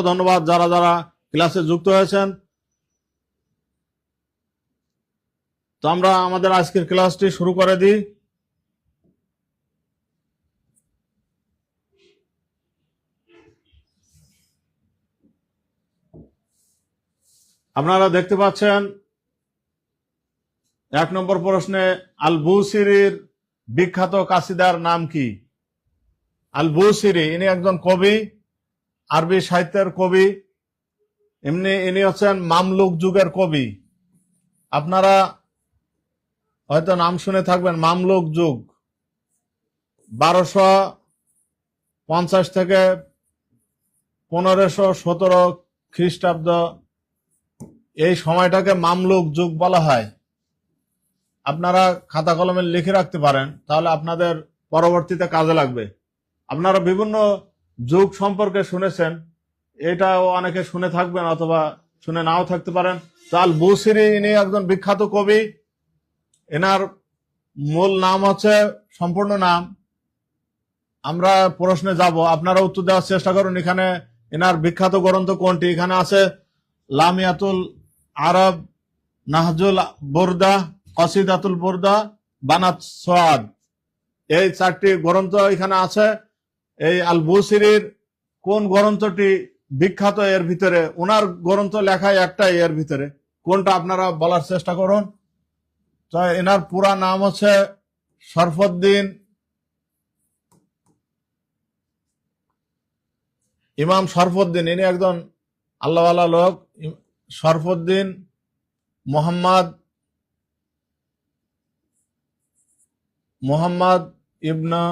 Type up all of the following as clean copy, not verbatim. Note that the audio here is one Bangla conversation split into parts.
ধন্যবাদ যারা যারা ক্লাসে যুক্ত হয়েছেন। তো আমরা আমাদের আজকের ক্লাসটি শুরু করে দিই। আপনারা দেখতে পাচ্ছেন 1 নম্বর প্রশ্নে আল বুসিরির বিখ্যাত কাসিদার নাম কি? আল বুসিরি ইনি একজন কবি, আরবি সাহিত্যের কবি। ইনি হচ্ছেন মামলুক যুগের কবি। আপনারা হয়তো নাম শুনে থাকবেন, মামলুক যুগ 1250 থেকে 1517 খ্রিস্টাব্দ, এই সময়টাকে মামলুক যুগ বলা হয়। আপনারা খাতা কলমে লিখে রাখতে পারেন, তাহলে আপনাদের পরবর্তীতে কাজে লাগবে। আপনারা বিভিন্ন যুগ সম্পর্কে শুনেছেন, এটাও অনেকে শুনে থাকবেন অথবা শুনে নাও থাকতে পারেন। তো আল বুসিরি ইনি একজন বিখ্যাত কবি। এনার মূল নাম হচ্ছে, সম্পূর্ণ নাম, আমরা প্রশ্নে যাব, আপনারা উত্তর দেওয়ার চেষ্টা করুন। এখানে এনার বিখ্যাত গ্রন্থ কোনটি? এখানে আছে লামিয়াতুল আরব, নাহজুল বুরদা, কসিদাতুল বুরদা, বানাত সোয়াদ, এই 4টি গ্রন্থ এখানে আছে। এই আল বুসিরির কোন গ্রন্থটি বিখ্যাত এর ভিতরে? ওনার গ্রন্থ লেখায় একটাই, এর ভিতরে কোনটা আপনারা বলার চেষ্টা করুন। তো এনার পুরা নাম হচ্ছে শরফুদ্দিন, ইমাম শরফুদ্দিন। ইনি একজন আল্লাহওয়ালা লোক। শরফুদ্দিন মোহাম্মদ ইবনে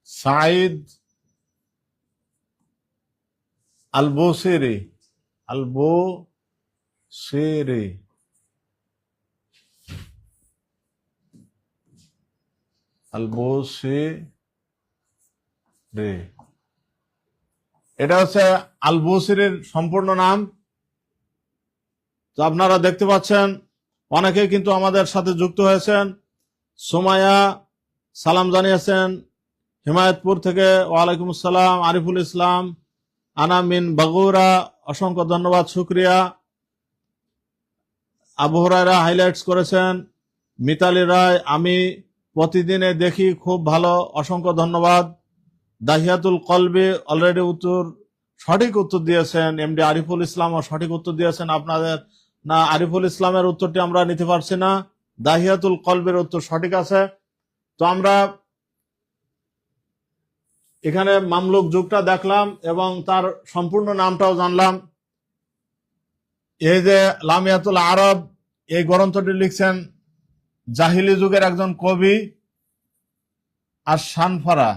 সাঈদ আল বুসিরি, এটা হচ্ছে আল বুসিরির সম্পূর্ণ নাম। তো আপনারা দেখতে পাচ্ছেন অনেকে কিন্তু আমাদের সাথে যুক্ত হয়েছেন। সুমাইয়া সালাম জানিয়েছেন হিমায়তপুর থেকে, ওয়ালাইকুম আসসালাম। আরিফুল ইসলাম, আনা মিন বাগুরা, অসংখ্য ধন্যবাদ, শুক্রিয়া। আবু হুরায়রা হাইলাইটস করেছেন। মিতালি রায়, আমি প্রতিদিনে দেখি, খুব ভালো, অসংখ্য ধন্যবাদ। দাহিয়াতুল কলবি অলরেডি সঠিক উত্তর দিয়েছেন। এমডি আরিফুল ইসলামও সঠিক উত্তর দিয়েছেন। আপনাদের না আরিফুল ইসলামের উত্তরটি আমরা নিতে পারছি না, দাহিয়াতুল কলবের উত্তর সঠিক আছে। তো আমরা এখানে মামলুক যুগটা দেখলাম এবং তার সম্পূর্ণ নামটাও জানলাম। এই যে লামিয়াতুল আরব, এই গ্রন্থটি লিখছেন জাহিলি যুগের একজন কবি আর শানফারা।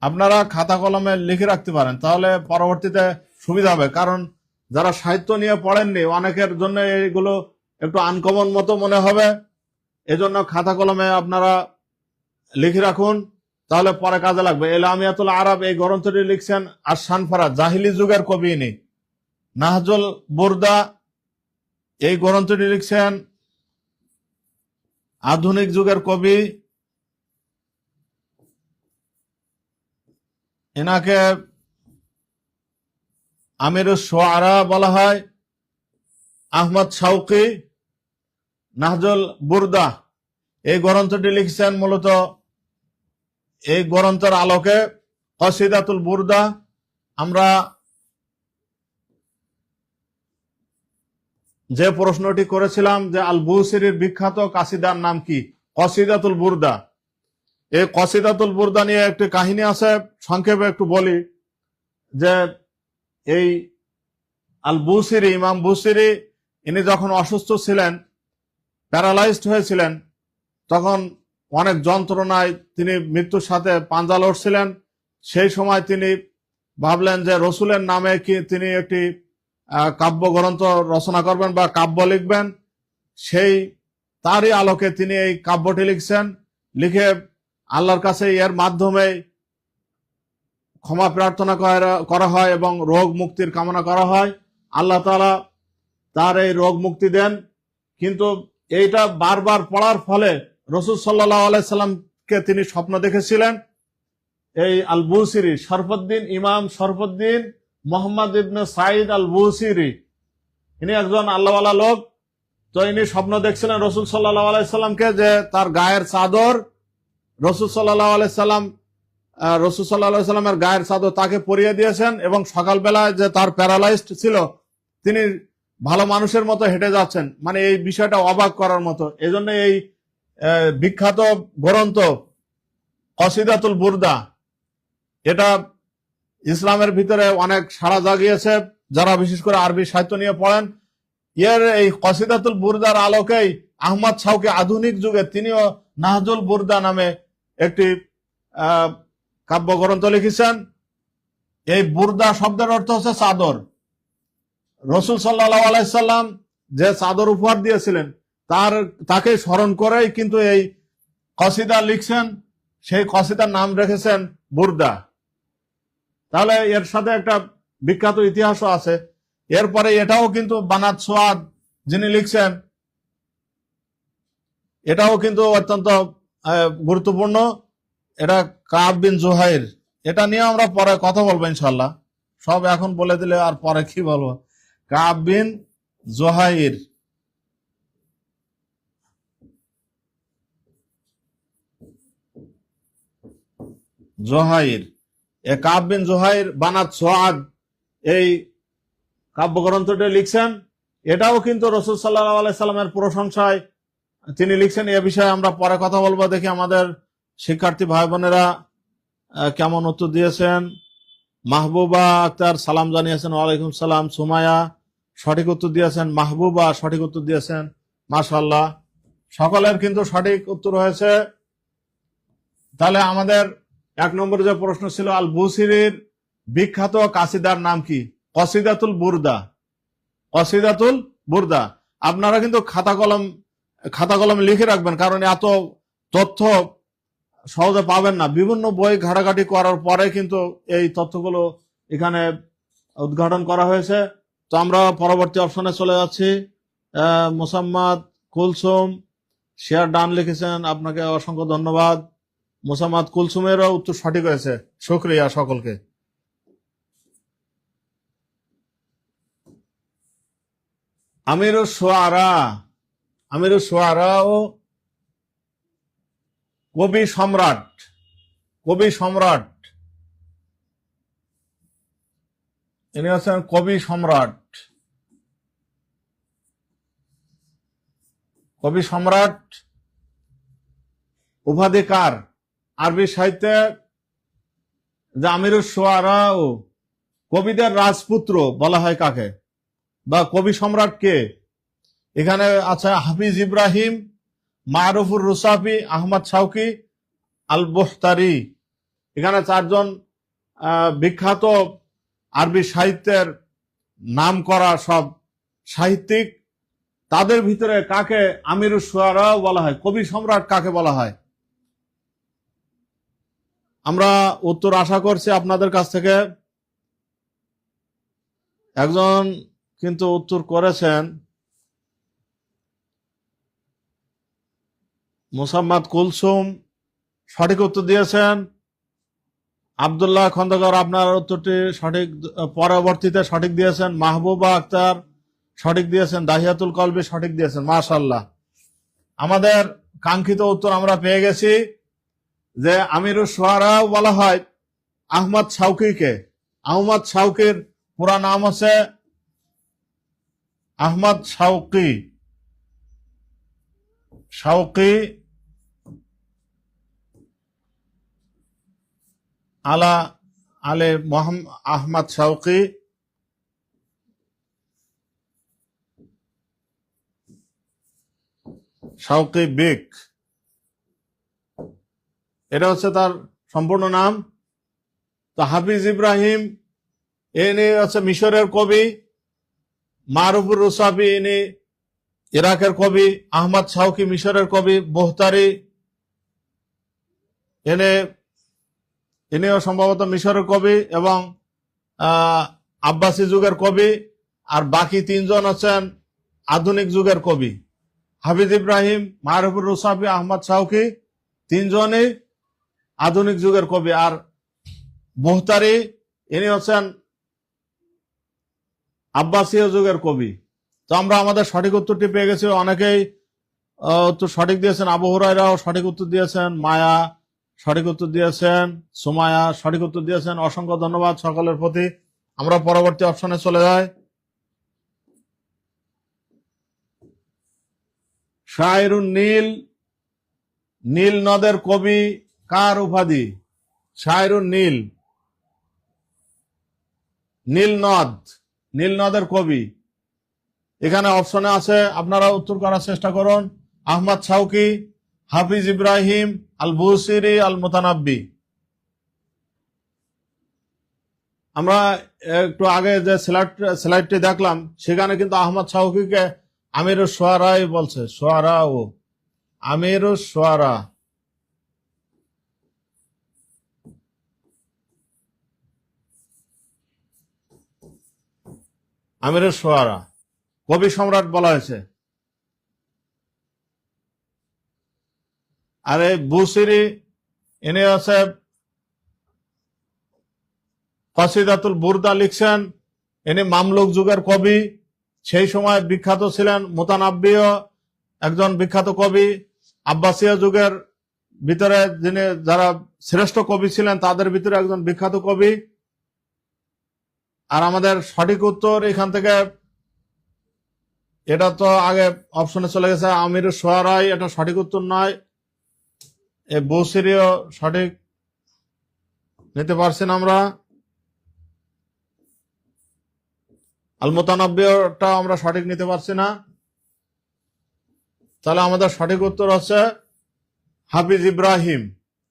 আপনারা খাতা কলমে লিখে রাখতে পারেন, তাহলে পরবর্তীতে সুবিধা হবে। কারণ যারা সাহিত্য নিয়ে পড়েননি, অনেকের জন্য এইগুলো একটু আনকমন মতো মনে হবে। এজন্য খাতা কলমে আপনারা লিখে রাখুন, তাহলে পরে কাজে লাগবে। লামিয়াতুল আরব এই গ্রন্থটি লিখছেন আর শানফারা, জাহিলি যুগের কবি ইনি। নাহজুল বুরদা এই গ্রন্থটি লিখছেন আধুনিক যুগের কবি। এনাকে আমিরুস শুআরা বলা হয়। আহমদ শাউকি নাহজুল বুরদা এই গ্রন্থটি লিখছেন মূলত এই গ্রন্থের আলোকে কসিদাতুল বুরদা। আমরা যে প্রশ্নটি করেছিলাম যে আল বুসিরির বিখ্যাত কাসিদার নাম কি, কসিদাতুল বুরদা। এই কসিদাতুল বুরদা নিয়ে একটি কাহিনী আছে, সংক্ষেপে একটু বলি। যে এই আল বুসিরি, ইমাম বুসিরি, ইনি যখন অসুস্থ ছিলেন, প্যারালাইজড হয়েছিলেন, তখন অনেক যন্ত্রণায় তিনি মৃত্যুর সাথে পাঞ্জা লড়ছিলেন। সেই সময় তিনি ভাবলেন যে রসুলের নামে কি তিনি একটি কাব্য গ্রন্থ রচনা করবেন বা কাব্য লিখবেন। সেই তারই আলোকে তিনি এই কাব্যটি লিখছেন। লিখে আল্লাহর কাছে এর মাধ্যমে ক্ষমা প্রার্থনা করা হয় এবং রোগ মুক্তির কামনা করা হয়। আল্লাহ তাআলা তার এই রোগ মুক্তি দেন। কিন্তু এইটা বারবার পড়ার ফলে রাসূল সাল্লাল্লাহু আলাইহি সাল্লামকে তিনি স্বপ্ন দেখেছিলেন এই আল বুসিরি, শরফুদ্দিন, ইমাম শরফুদ্দিন মোহাম্মদ ইবনে সাইদ আল বুসিরি, ইনি একজন আল্লাহওয়ালা লোক। তো ইনি স্বপ্ন দেখছিলেন রসুল সাল্লাল্লাহু আলাইহি সাল্লামকে, যে তার গায়ের চাদর রসুল সাল্লাল্লাহু আলাইহি সাল্লামের গায়ের চাদর তাকে পরিয়ে দিয়েছেন, এবং সকালবেলায় যে তার প্যারালাইজড ছিল তিনি ভালো মানুষের মতো হেঁটে যাচ্ছেন। মানে এই বিষয়টা অবাক করার মতো। এজন্য এই বিখ্যাত গ্রন্থ কসিদাতুল বুরদা, এটা ইসলামের ভিতরে অনেক সাড়া জাগিয়েছে, যারা বিশেষ করে আরবি সাহিত্য নিয়ে পড়েন। এর এই কসিদাতুল বুরদার আলোকেই আহমদ শাওকি আধুনিক যুগে তিনিও নাহজুল বুরদা নামে একটি কাব্যগ্রন্থ লিখেছেন। এই বুরদা শব্দের অর্থ হচ্ছে চাদর। রসুল সাল্লাল্লাহু আলাইহি সাল্লাম যে চাদর উপহার দিয়েছিলেন তাকে স্মরণ করেই কিন্তু এই কসিদা লিখছেন। সেই কসিদার নাম রেখেছেন বুরদা। তাহলে এর সাথে একটা বিখ্যাত ইতিহাসও আছে। এরপরে এটাও কিন্তু বানাত সোয়াদ যিনি লিখছেন, এটাও কিন্তু অত্যন্ত গুরুত্বপূর্ণ। এটা কাব বিন জুহাইর, এটা নিয়ে আমরা পরে কথা বলবো ইনশাল্লাহ। সব এখন বলে দিলে আর পরে কি বলবো। কাব বিন জুহাইর, কাব বিন জুহাইর বানাত সোয়াদ এই কাব্যগ্রন্থটি লিখছেন। এটাও কিন্তু রসুল সাল্লাল্লাহু আলাইহি সাল্লামের প্রশংসায় তিনি লিখছেন। এ বিষয়ে আমরা পরে কথা বলবো। দেখি আমাদের শিক্ষার্থী ভাই বোনেরা কেমন উত্তর দিয়েছেন। মাহবুবা আক্তার সালাম জানিয়েছেন, ওয়ালাইকুম সালাম। সুমায়া সঠিক উত্তর দিয়েছেন, মাহবুবা সঠিক উত্তর দিয়েছেন, মাশাআল্লাহ। সকলের কিন্তু সঠিক উত্তর হয়েছে। তাহলে আমাদের 1 নম্বরে যে প্রশ্ন ছিল, আল বুসিরির বিখ্যাত কাসিদার নাম কি? কসিদাতুল বুরদা। কসিদাতুল বুরদা। আপনারা কিন্তু খাতা কলম লিখে রাখবেন, কারণ এত তথ্য সহজে পাবেন না। বিভিন্ন বই ঘাটাঘাটি করার পরে কিন্তু এই তথ্যগুলো এখানে উদ্ঘাটন করা হয়েছে। তো আমরা পরবর্তী অপশনে চলে যাচ্ছি। মোসাম্মদ কুলসুম শেয়ার ডান লিখেছেন, আপনাকে অসংখ্য ধন্যবাদ। মোসাম্মদ কুলসুমেরও উত্তর সঠিক হয়েছে, শুকরিয়া সকলকে। আমিরুশ শুআরা ও কবি সম্রাট, ইনি হচ্ছেন কবি সম্রাট উপাধিকার। আরবি সাহিত্যে যে আমিরুশ শুআরা ও কবিদের রাজপুত্র বলা হয় কাকে, বা কবি সম্রাট কে? এখানে আছে হাফিজ ইব্রাহিম, মারুফুর রুসাফি, আহমদ শাওকি, আল বুখতারি। এখানে 4 জন বিখ্যাত আরবি সাহিত্যের নাম করা সব সাহিত্যিক। তাদের ভিতরে কাকে আমিরুশ শুআরা বলা হয়, কবি সম্রাট কাকে বলা হয়? আমরা উত্তর আশা করছি আপনাদের কাছ থেকে। একজন কিন্তু উত্তর করেছেন, মোসাম্মদ কুলসুম সঠিক উত্তর দিয়েছেন। আব্দুল্লাহ খন্দকার আপনার উত্তরটি সঠিক, পরবর্তীতে সঠিক দিয়েছেন। মাহবুবা আক্তার সঠিক দিয়েছেন, দাহিয়াতুল কলবি সঠিক দিয়েছেন, মাশাআল্লাহ। আমাদের কাঙ্ক্ষিত উত্তর আমরা পেয়ে গেছি, যে আমিরুশ শুআরা বলা হয় আহমদ শাওকিকে। আহমদ শাওকির পুরা নাম হচ্ছে আহমদ শাওকি আলে মোহাম্মদ আহমদ শাওকি বেগ, এটা হচ্ছে তার সম্পূর্ণ নাম। তো হাফিজ ইব্রাহিম ইনি হচ্ছে মিশরের কবি, মারুফুর রুসাফি ইনি ইরাকের কবি, আহমদ শাওকি মিশরের কবি, বুখতারি ইনিও সম্ভবত মিশরের কবি এবং আব্বাসী যুগের কবি। আর বাকি 3 জন হচ্ছেন আধুনিক যুগের কবি। হাফিজ ইব্রাহিম, মারুফুর রুসাফি, আহমদ শাওকি 3 জনই আধুনিক যুগের কবি। আর বুহতারি, ইনি হচ্ছেন আব্বাসীয় যুগের কবি। তো আমরা আমাদের সঠিক উত্তরটি পেয়ে গেছি। অনেকেই উত্তর সঠিক দিয়েছেন। আবু হুরায়রাও সঠিক উত্তর দিয়েছেন, মায়া সঠিক উত্তর দিয়েছেন, সুমায়া সঠিক উত্তর দিয়েছেন। অসংখ্য ধন্যবাদ সকলের প্রতি। আমরা পরবর্তী অপশনে চলে যাই। শায়রুন নীল, নীল নদের কবি কার উপাধি? শায়রুন নীল, নীল নদ, নীল নদের কবি। এখানে অপশনে আছে, আপনারা উত্তর করার চেষ্টা করুন। আহমদ শাওকি, হাফিজ ইব্রাহিম, আল বুসিরি, আল মুতানাব্বি। আমরা একটু আগে যে স্লাইডটি দেখলাম সেখানে কিন্তু আহমদ শাওকিকে আমিরুশ শুআরাই বলছে, শুআরা ও আমিরুশ শুআরা। আমিরুশ শুআরা কবি সম্রাট বলা হয়েছে। আর এই বুসিরি ইনি হচ্ছে কসিদাতুল বুরদা লিখছেন। ইনি মামলুক যুগের কবি, সেই সময় বিখ্যাত ছিলেন। মুতানাব্বিও একজন বিখ্যাত কবি। আব্বাসীয় যুগের ভিতরে যিনি যারা শ্রেষ্ঠ কবি ছিলেন তাদের ভিতরে একজন বিখ্যাত কবি। আর আমাদের সঠিক উত্তর এখান থেকে, এটা তো আগে অপশনে চলে গেছে, আমিরুশ শুআরাই, এটা সঠিক উত্তর নয়। এই বুসিরিও সঠিক নিতে পারছি না আমরা। আল মুতানাব্বিওটা আমরা সঠিক নিতে পারছি না। তাহলে আমাদের সঠিক উত্তর হচ্ছে হাফিজ ইব্রাহিম।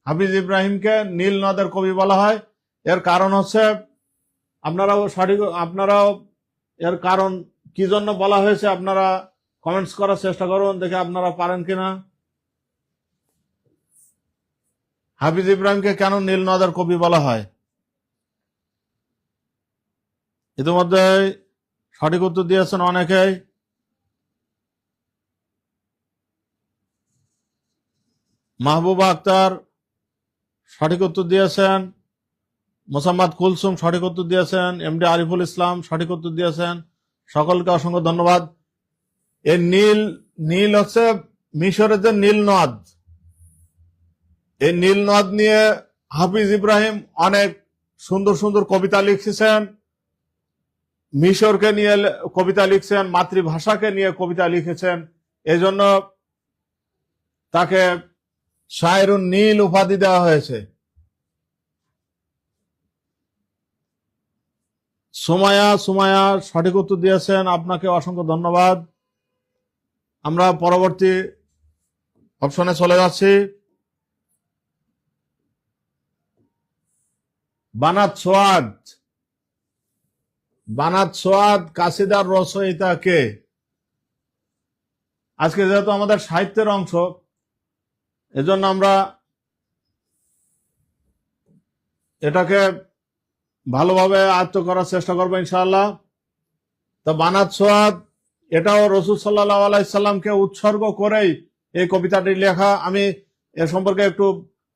হাফিজ ইব্রাহিমকে নীল নদের কবি বলা হয়। এর কারণ হচ্ছে, আপনারাও এর কারণ কি জন্য বলা হয়েছে আপনারা কমেন্টস করার চেষ্টা করুন, দেখে আপনারা পারেন কিনা। হাফিজ ইব্রাহিমকে কেন নীল নদের কবি বলা হয়? ইতিমধ্যে সঠিক উত্তর দিয়েছেন অনেকেই। মাহবুবা আক্তার সঠিক উত্তর দিয়েছেন, মোসাম্মদ কুলসুম সঠিক উত্তর দিয়েছেন, এমডি আরিফুল ইসলাম সঠিক উত্তর দিয়েছেন। সকলকে অসংখ্য ধন্যবাদ। এই নীল হচ্ছে মিশরের যে নীল নদ, এই নীল নদ নিয়ে হাফিজ ইব্রাহিম অনেক সুন্দর সুন্দর কবিতা লিখেছেন। মিশরকে নিয়ে কবিতা লিখছেন, মাতৃভাষাকে নিয়ে কবিতা লিখেছেন। এই জন্য তাকে শায়রুন নীল উপাধি দেওয়া হয়েছে। সুমায়া সঠিক উত্তর দিয়েছেন, আপনাকে অসংখ্য ধন্যবাদ। আমরা পরবর্তী অপশনে চলে যাচ্ছি। বানাত সোয়াদ কাসিদার রচয়িতা কে? আজকে যেহেতু আমাদের সাহিত্যের অংশ, এজন্য আমরা এটাকে ভালোভাবে আয়ত্ত করার চেষ্টা করবো ইনশাআল্লাহ। তো বানাত সোয়াদ এটাও রাসূল সাল্লাল্লাহু আলাইহি সাল্লামকে উৎসর্গ করেই এই কবিতাটি লেখা। আমি এ সম্পর্কে একটু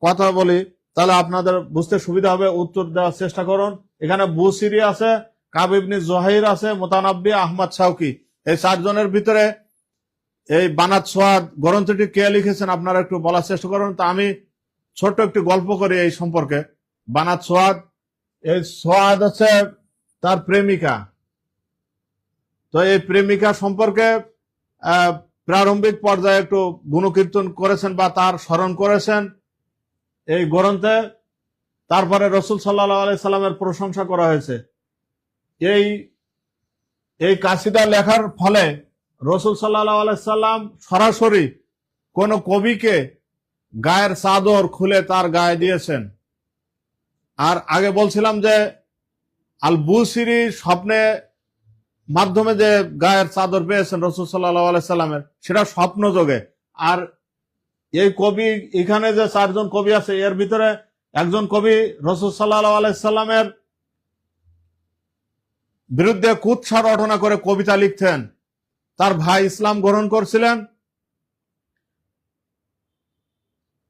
কথা বলি, তাহলে আপনাদের বুঝতে সুবিধা হবে। উত্তর দেওয়ার চেষ্টা করুন। এখানে বুসিরি আছে, কাব ইবনে জুহাইর আছে, মুতানাব্বি, আহমদ শাওকি। এই চারজনের ভিতরে এই বানাত সোয়াদ গ্রন্থটি কে লিখেছেন আপনারা একটু বলার চেষ্টা করুন। তা আমি ছোট্ট একটু গল্প করি এই সম্পর্কে। বানাত সোয়াদ, এই সোয়াদ হচ্ছে তার প্রেমিকা। তো এই প্রেমিকা সম্পর্কে প্রারম্ভিক পর্যায়ে একটু গুণকীর্তন করেছেন বা তার স্মরণ করেছেন এই গ্রন্থে। তারপরে রাসূল সাল্লাল্লাহু আলাইহি সাল্লামের প্রশংসা করা হয়েছে। এই কাসিদা লেখার ফলে রাসূল সাল্লাল্লাহু আলাইহি সাল্লাম সরাসরি কোন কবিকে গায়ের চাদর খুলে তার গায়ে দিয়েছেন। আর আগে বলছিলাম যে আল বুসিরি স্বপ্নে মাধ্যমে যে গায়ের চাদর পেয়েছেন রাসূল সাল্লাল্লাহু আলাইহি সাল্লামের, সেটা স্বপ্ন যোগে। আর এই কবি, এখানে যে চারজন কবি আছে এর ভিতরে একজন কবি রাসূল সাল্লাল্লাহু আলাইহি সাল্লামের বিরুদ্ধে কুৎসা রটনা করে কবিতা লিখতেন। তার ভাই ইসলাম গ্রহণ করছিলেন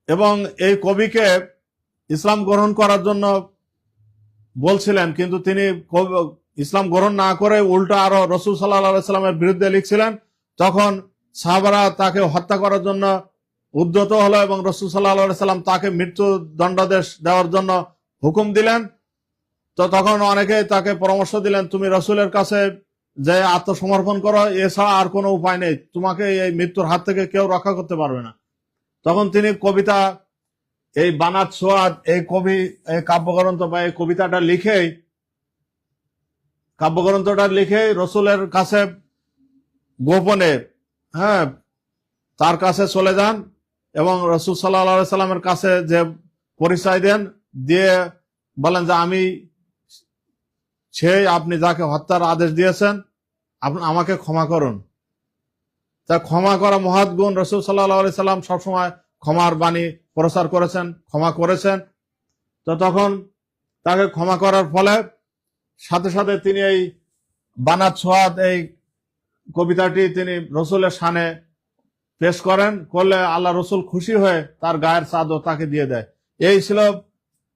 এবং এই কবিকে ইসলাম গ্রহণ করার জন্য বলছিলেন, কিন্তু তিনি ইসলাম গ্রহণ না করে উল্টা আরো রসুল সাল্লাল্লাহু সাল্লামের বিরুদ্ধে লিখছিলেন। তখন সাহাবারা তাকে হত্যা করার জন্য উদ্যত হলো এবং রসুল সাল্লাল্লাহু সাল্লাম তাকে মৃত্যু দণ্ডাদেশ দেওয়ার জন্য হুকুম দিলেন। তো তখন অনেকে তাকে পরামর্শ দিলেন, তুমি রসুলের কাছে যে আত্মসমর্পণ করো, এছাড়া আর কোনো উপায় নেই, তোমাকে এই মৃত্যুর হাত থেকে কেউ রক্ষা করতে পারবে না। তখন তিনি কবিতা, এই বানাত সোয়াদ, এই কাব্যগ্রন্থ বা এই কাব্যগ্রন্থটা লিখে রসুলের কাছে গোপনে, হ্যাঁ, তার কাছে চলে যান এবং রসুল সাল্লাল্লাহু সাল্লামের কাছে যে পরিচয় দেন, দিয়ে বলেন যে আমি সেই আপনি যাকে হত্যার আদেশ দিয়েছেন, আপনি আমাকে ক্ষমা করুন। তা ক্ষমা করা মহৎ গুণ, রসুল সাল্লাল্লাহু সাল্লাম সবসময় ক্ষমার বাণী প্রচার করেছেন, ক্ষমা করেছেন। তো তখন তাকে ক্ষমা করার ফলে সাথে সাথে তিনি এই বানাত সোয়াদ, এই কবিতাটি তিনি রসুলের শানে পেশ করেন, করলে আল্লাহ রসুল খুশি হয়ে তার গায়ের চাদর তাকে দিয়ে দেয়। এই ছিল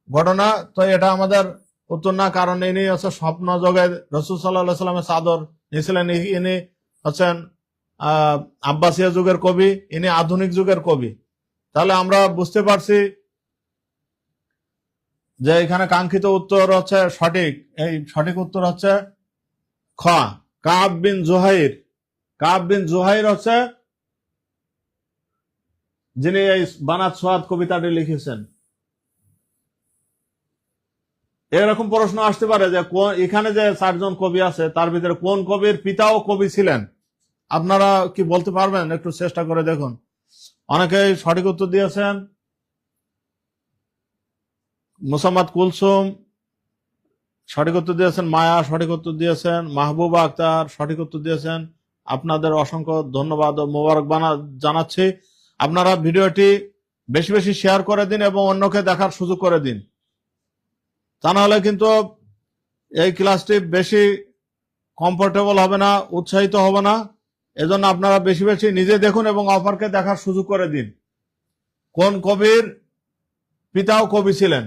ঘটনা। তো এটা আমাদের উত্তর না, কারণ ইনি হচ্ছে স্বপ্ন জগে রসুল সাল্লাল্লাহু সাল্লামের চাদর নিয়েছিলেন। ইনি হচ্ছেন আব্বাসিয়া যুগের কবি, ইনি আধুনিক যুগের কবি। তাহলে আমরা বুঝতে পারছি যে এখানে কাঙ্ক্ষিত উত্তর হচ্ছে সঠিক। এই সঠিক উত্তর হচ্ছে খ, কাব বিন জুহাইর। কাব বিন জুহাইর হচ্ছে যিনি এই বানাত সোয়াদ কবিতাটি লিখেছেন। এরকম প্রশ্ন আসতে পারে যে এখানে যে 4 জন কবি আছে, তার ভিতরে কোন কবির পিতাও কবি ছিলেন? আপনারা কি বলতে পারবেন? একটু চেষ্টা করে দেখুন। অনেকেই সঠিক উত্তর দিয়েছেন। মুসাম্মদ কুলসুম সঠিক উত্তর দিয়েছেন, মায়া সঠিক উত্তর দিয়েছেন, মাহবুবা আক্তার সঠিক উত্তর দিয়েছেন। আপনাদের অসংখ্য ধন্যবাদ ও মোবারকবাদ জানাচ্ছি। আপনারা ভিডিওটি বেশি বেশি শেয়ার করে দিন এবং অন্যকে দেখার সুযোগ করে দিন। তা নাহলে কিন্তু এই ক্লাসটি বেশি কমফোর্টেবল হবে না, উৎসাহিত হবে না। এজন্য আপনারা বেশি বেশি নিজে দেখুন এবং অপরকে দেখার সুযোগ করে দিন। কোন কবির পিতাও কবি ছিলেন?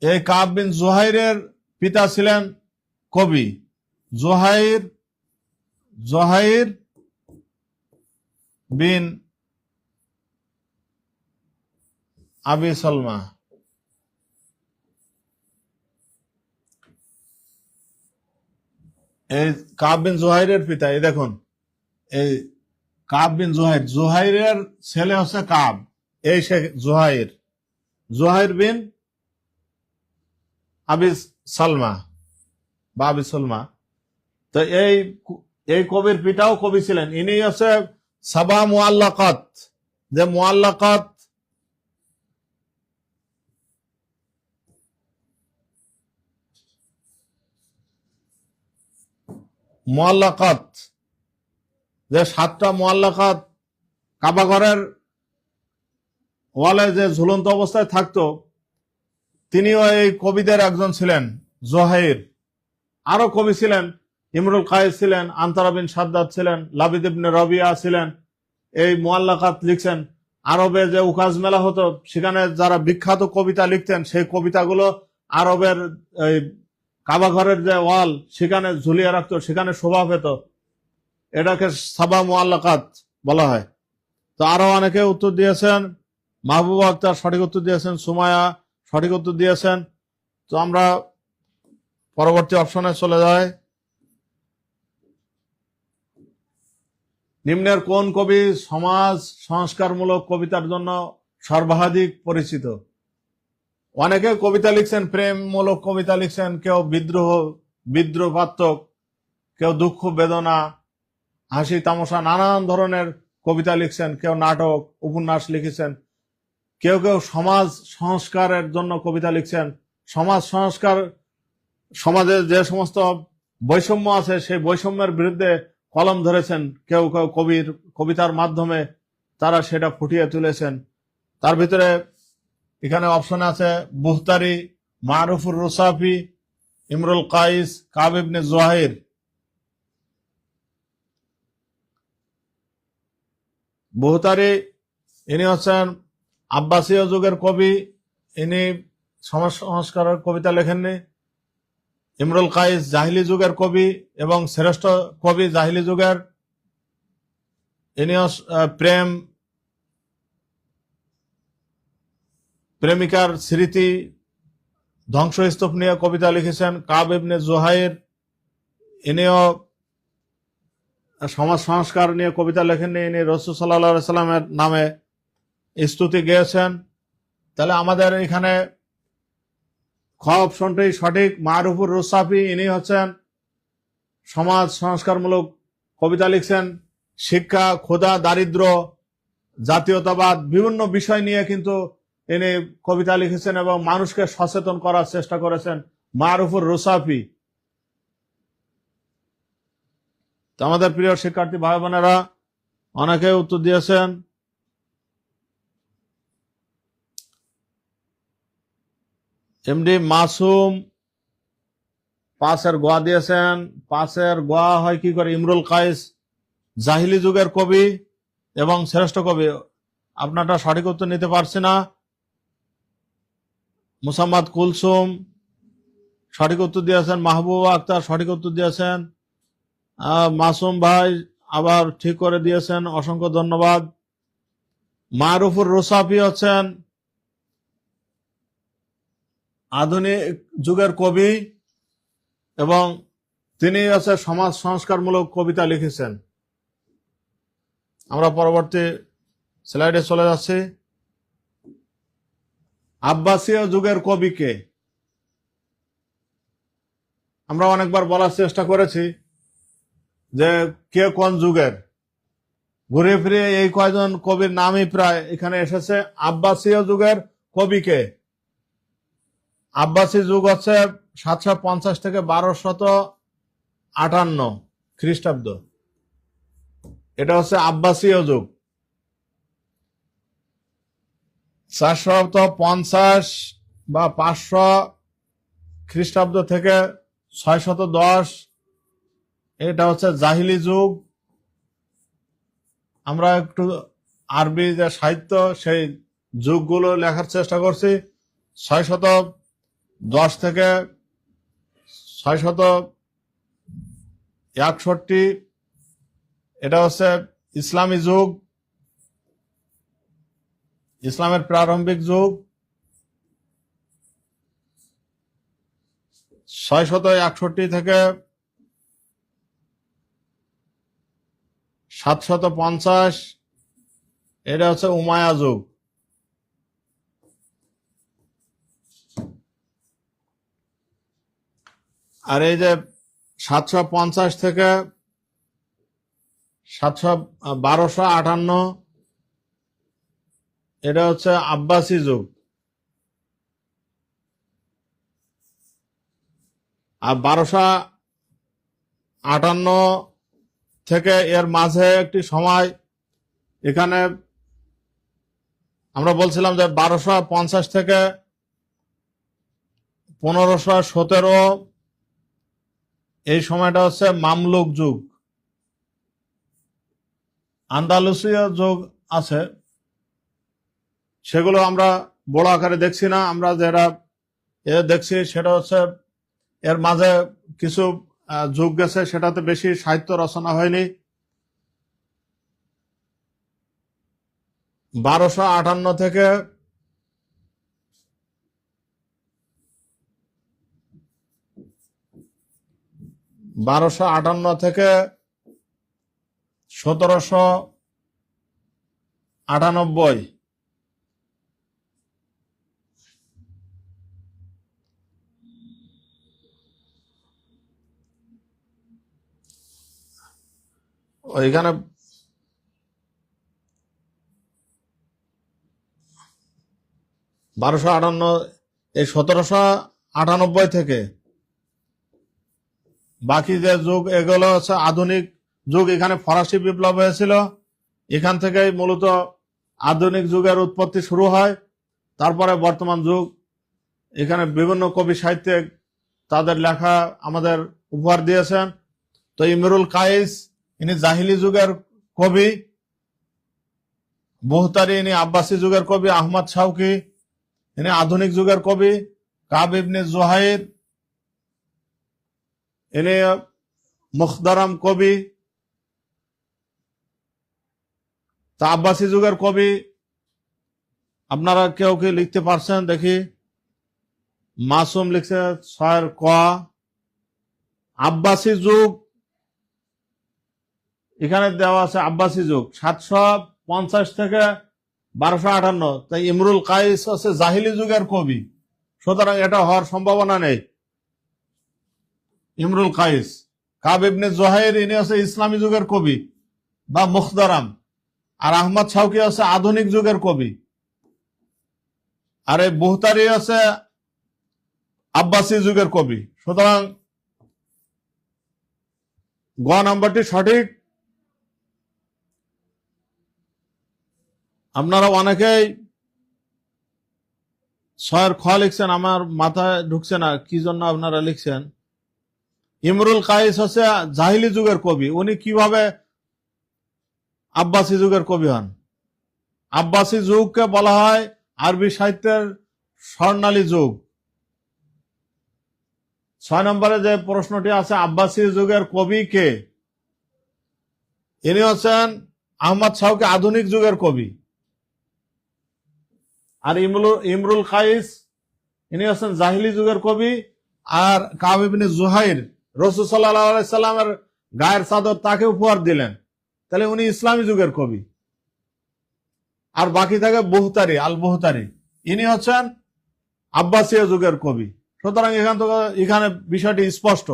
এই কাব বিন জুহাইরের পিতা ছিলেন কবি। জুহাইর বিন আবি সালমা। এই কাব বিন জুহাইরের পিতা, এই দেখুন, এই কাব বিন জুহাইরের ছেলে হচ্ছে কাব, এই শেখ জুহাইর বিন আবি সালমা বা আবি সালমা। তো এই কবির পিতাও কবি ছিলেন। ইনি হচ্ছে সাবা মুআল্লাকাত, যে মুআল্লাকাত, যে 7টা মুআল্লাকাত কাবা ঘরের ওয়ালে যে ঝুলন্ত অবস্থায় থাকতো, তিনিও এই কবিদের একজন ছিলেন, জুহাইর। আরো কবি ছিলেন, ইমরুল কায়েস ছিলেন, আনতারা বিন সাদ্দাদ ছিলেন, লাবিদ ইবনে রবিয়া ছিলেন। এই মুআল্লাকাত লিখছেন। আরবে যে উকাজ মেলা হতো, সেখানে যারা বিখ্যাত কবিতা লিখতেন, সেই কবিতাগুলো আরবের এই কাবা ঘরের যে ওয়াল, সেখানে ঝুলিয়ে রাখতো, সেখানে শোভা পেত। এটাকে সাবা মুআল্লাকাত বলা হয়। তো আরো অনেকে উত্তর দিয়েছেন। মাহবুবা আক্তার সঠিক উত্তর দিয়েছেন, সুমায়া সঠিক উত্তর দিয়েছেন। তো আমরা পরবর্তী অপশনে চলে যাই। নিম্নের কোন কবি সমাজ সংস্কারমূলক কবিতার জন্য সর্বাধিক পরিচিত? অনেকে কবিতা লিখছেন, প্রেমমূলক কবিতা লিখছেন, কেউ বিদ্রোহাত্মক, কেউ দুঃখ বেদনা, হাসি তামাশা, নানান ধরনের কবিতা লিখছেন, কেউ নাটক উপন্যাস লিখেছেন। কেউ কেউ সমাজ সংস্কারের জন্য কবিতা লিখছেন। সমাজের যে সমস্ত বৈষম্য আছে, সেই বৈষম্যের বিরুদ্ধে কলম ধরেছেন। কেউ কেউ কবিতার মাধ্যমে তারা সেটা ফুটিয়ে তুলেছেন। তার ভিতরে এখানে অপশন আছে বুহতারি, মারুফুর রুসাফি, ইমরুল কাইস, কাব ইবনে জুহাইর। বুহতারি, ইনি হচ্ছেন আব্বাসীয় যুগের কবি। ইনি সমাজ সংস্কারের কবিতা লেখেননি। ইমরুল কাইস জাহিলি যুগের কবি এবং শ্রেষ্ঠ কবি জাহিলি যুগের। ইনিও প্রেমিকার স্মৃতি ধ্বংসস্তূপ নিয়ে কবিতা লিখেছেন। কাব ইবনে জুহাইর ইনিও সমাজ সংস্কার নিয়ে কবিতা লেখেননি, ইনি রাসূল সাল্লাল্লাহু আলাইহি সাল্লামের নামে স্তুতি গেয়েছেন। তাহলে আমাদের এখানে খ অপশনটাই সঠিক। মারুফুর রুসাফি ইনি হচ্ছেন সমাজ সংস্কারমূলক কবিতা লিখছেন। শিক্ষা, ক্ষুধা, দারিদ্র, জাতীয়তাবাদ বিভিন্ন বিষয় নিয়ে কিন্তু ইনি কবিতা লিখেছেন এবং মানুষকে সচেতন করার চেষ্টা করেছেন মারুফুর রুসাফি। তো আমাদের প্রিয় শিক্ষার্থী ভাই বোনেরা অনেকে উত্তর দিয়েছেন। এমডি মাসুম 5-এর গোয়া দিয়েছেন। 5-এর গোয়া হয় কি করে? ইমরুল কাইস জাহিলি যুগের কবি এবং শ্রেষ্ঠ কবি। আপনারটা সঠিক উত্তর নিতে পারছি না। মুসাম্মদ কুলসুম সঠিক উত্তর দিয়েছেন। মাহবুবা আক্তার সঠিক উত্তর দিয়েছেন। মাসুম ভাই আবার ঠিক করে দিয়েছেন, অসংখ্য ধন্যবাদ। মারুফুর রুসাফি হচ্ছেন আধুনিক যুগের কবি এবং তিনি হচ্ছে সমাজ সংস্কারমূলক কবিতা লিখেছেন। আমরা পরবর্তী স্লাইডে চলে যাচ্ছি। আব্বাসীয় যুগের কবিকে আমরা অনেকবার বলার চেষ্টা করেছি যে কে কোন যুগের। ঘুরে ফিরে এই কয়জন কবির নামই প্রায় এখানে এসেছে। আব্বাসীয় যুগের কবিকে, আব্বাসী যুগ হচ্ছে 750 থেকে 1258 খ্রিস্টাব্দ। এটা হচ্ছে আব্বাসীয় যুগ। 450 বা 500 খ্রিস্টাব্দ থেকে 610 এটা হচ্ছে জাহিলি যুগ। আমরা একটু আরবি যে সাহিত্য সেই যুগগুলো লেখার চেষ্টা করছি। 610 থেকে 661 এটা হচ্ছে ইসলামী যুগ, ইসলামের প্রারম্ভিক যুগ। 661 থেকে 750 এটা হচ্ছে উমায়া যুগ। আর এই যে 750 থেকে 1258 এটা হচ্ছে আব্বাসী যুগ। আর 1258 থেকে এর মাঝে একটি সময় এখানে আমরা বলছিলাম যে 1250 থেকে 1517 এই সময়টা হচ্ছে মামলুক যুগ। আন্দালুসীয় যুগ আছে, সেগুলো আমরা বড় আকারে দেখছি না। আমরা যেটা দেখছি সেটা হচ্ছে এর মাঝে কিছু যুগ গেছে, সেটাতে বেশি সাহিত্য রচনা হয়নি। 1258 থেকে 1798 ওইখানে 1258 এই 1798 থেকে বাকি যে যুগ এগুলো হচ্ছে আধুনিক যুগ। এখানে ফরাসি বিপ্লব হয়েছিল, এখান থেকেই মূলত আধুনিক যুগের উৎপত্তি শুরু হয়। তারপরে বর্তমান যুগ। এখানে বিভিন্ন কবি সাহিত্যিক তাদের লেখা আমাদের উপহার দিয়েছেন। তো ইমরুল কাইস ইনি জাহিলি যুগের কবি, বহুতারি ইনি আব্বাসী যুগের কবি। আহমদ শাউকি ইনি আধুনিক যুগের কবি। কাব ইবনে জুহাইর, ইনি মুখতারাম কবি। তা আব্বাসী যুগের কবি আপনারা কেউ কি লিখতে পারছেন দেখি? মাসুম লিখছে 6 ক। আব্বাসী যুগ এখানে দেওয়া আছে, আব্বাসী যুগ 750 থেকে 1258। তাই ইমরুল কাইস আছে জাহিলি যুগের কবি, সুতরাং এটা হওয়ার সম্ভাবনা নেই। ইমরুল কাইস। কাব ইবনে জুহাইর, ইনি আছে ইসলামী যুগের কবি বা মুখতারাম। আর আহমদ শাওকি আছে আধুনিক যুগের কবি। আর এই বুহতারি আছে আব্বাসী যুগের কবি। সুতরাং গ নাম্বারটি সঠিক। আপনারা অনেকেই 6 খ লিখছেন, আমার মাথায় ঢুকছে না কি জন্য আপনারা লিখছেন। ইমরুল কাইস হচ্ছে জাহিলি যুগের কবি। উনি কিভাবে আব্বাসী যুগের কবি হন? আব্বাসী যুগকে বলা হয় আরবি সাহিত্যের স্বর্ণালী যুগ। 6 নম্বরে যে প্রশ্নটি আছে, আব্বাসী যুগের কবি কে? ইনি হচ্ছেন আহমদ শাওকি আধুনিক যুগের কবি। আর ইমরুল কাইস, ইনি হচ্ছেন জাহিলি যুগের কবি। আর কাব ইবনে জুহাইর রাসূল সাল্লাল্লাহু আলাইহি সাল্লামের গায়ের চাদর তাকে উপহার দিলেন, তাহলে উনি ইসলামী যুগের কবি। আর বাকি থাকে বুহতারি, আল বুহতারি, ইনি হচ্ছেন আব্বাসীয় যুগের কবি। সুতরাং এখানে বিষয়টি স্পষ্ট।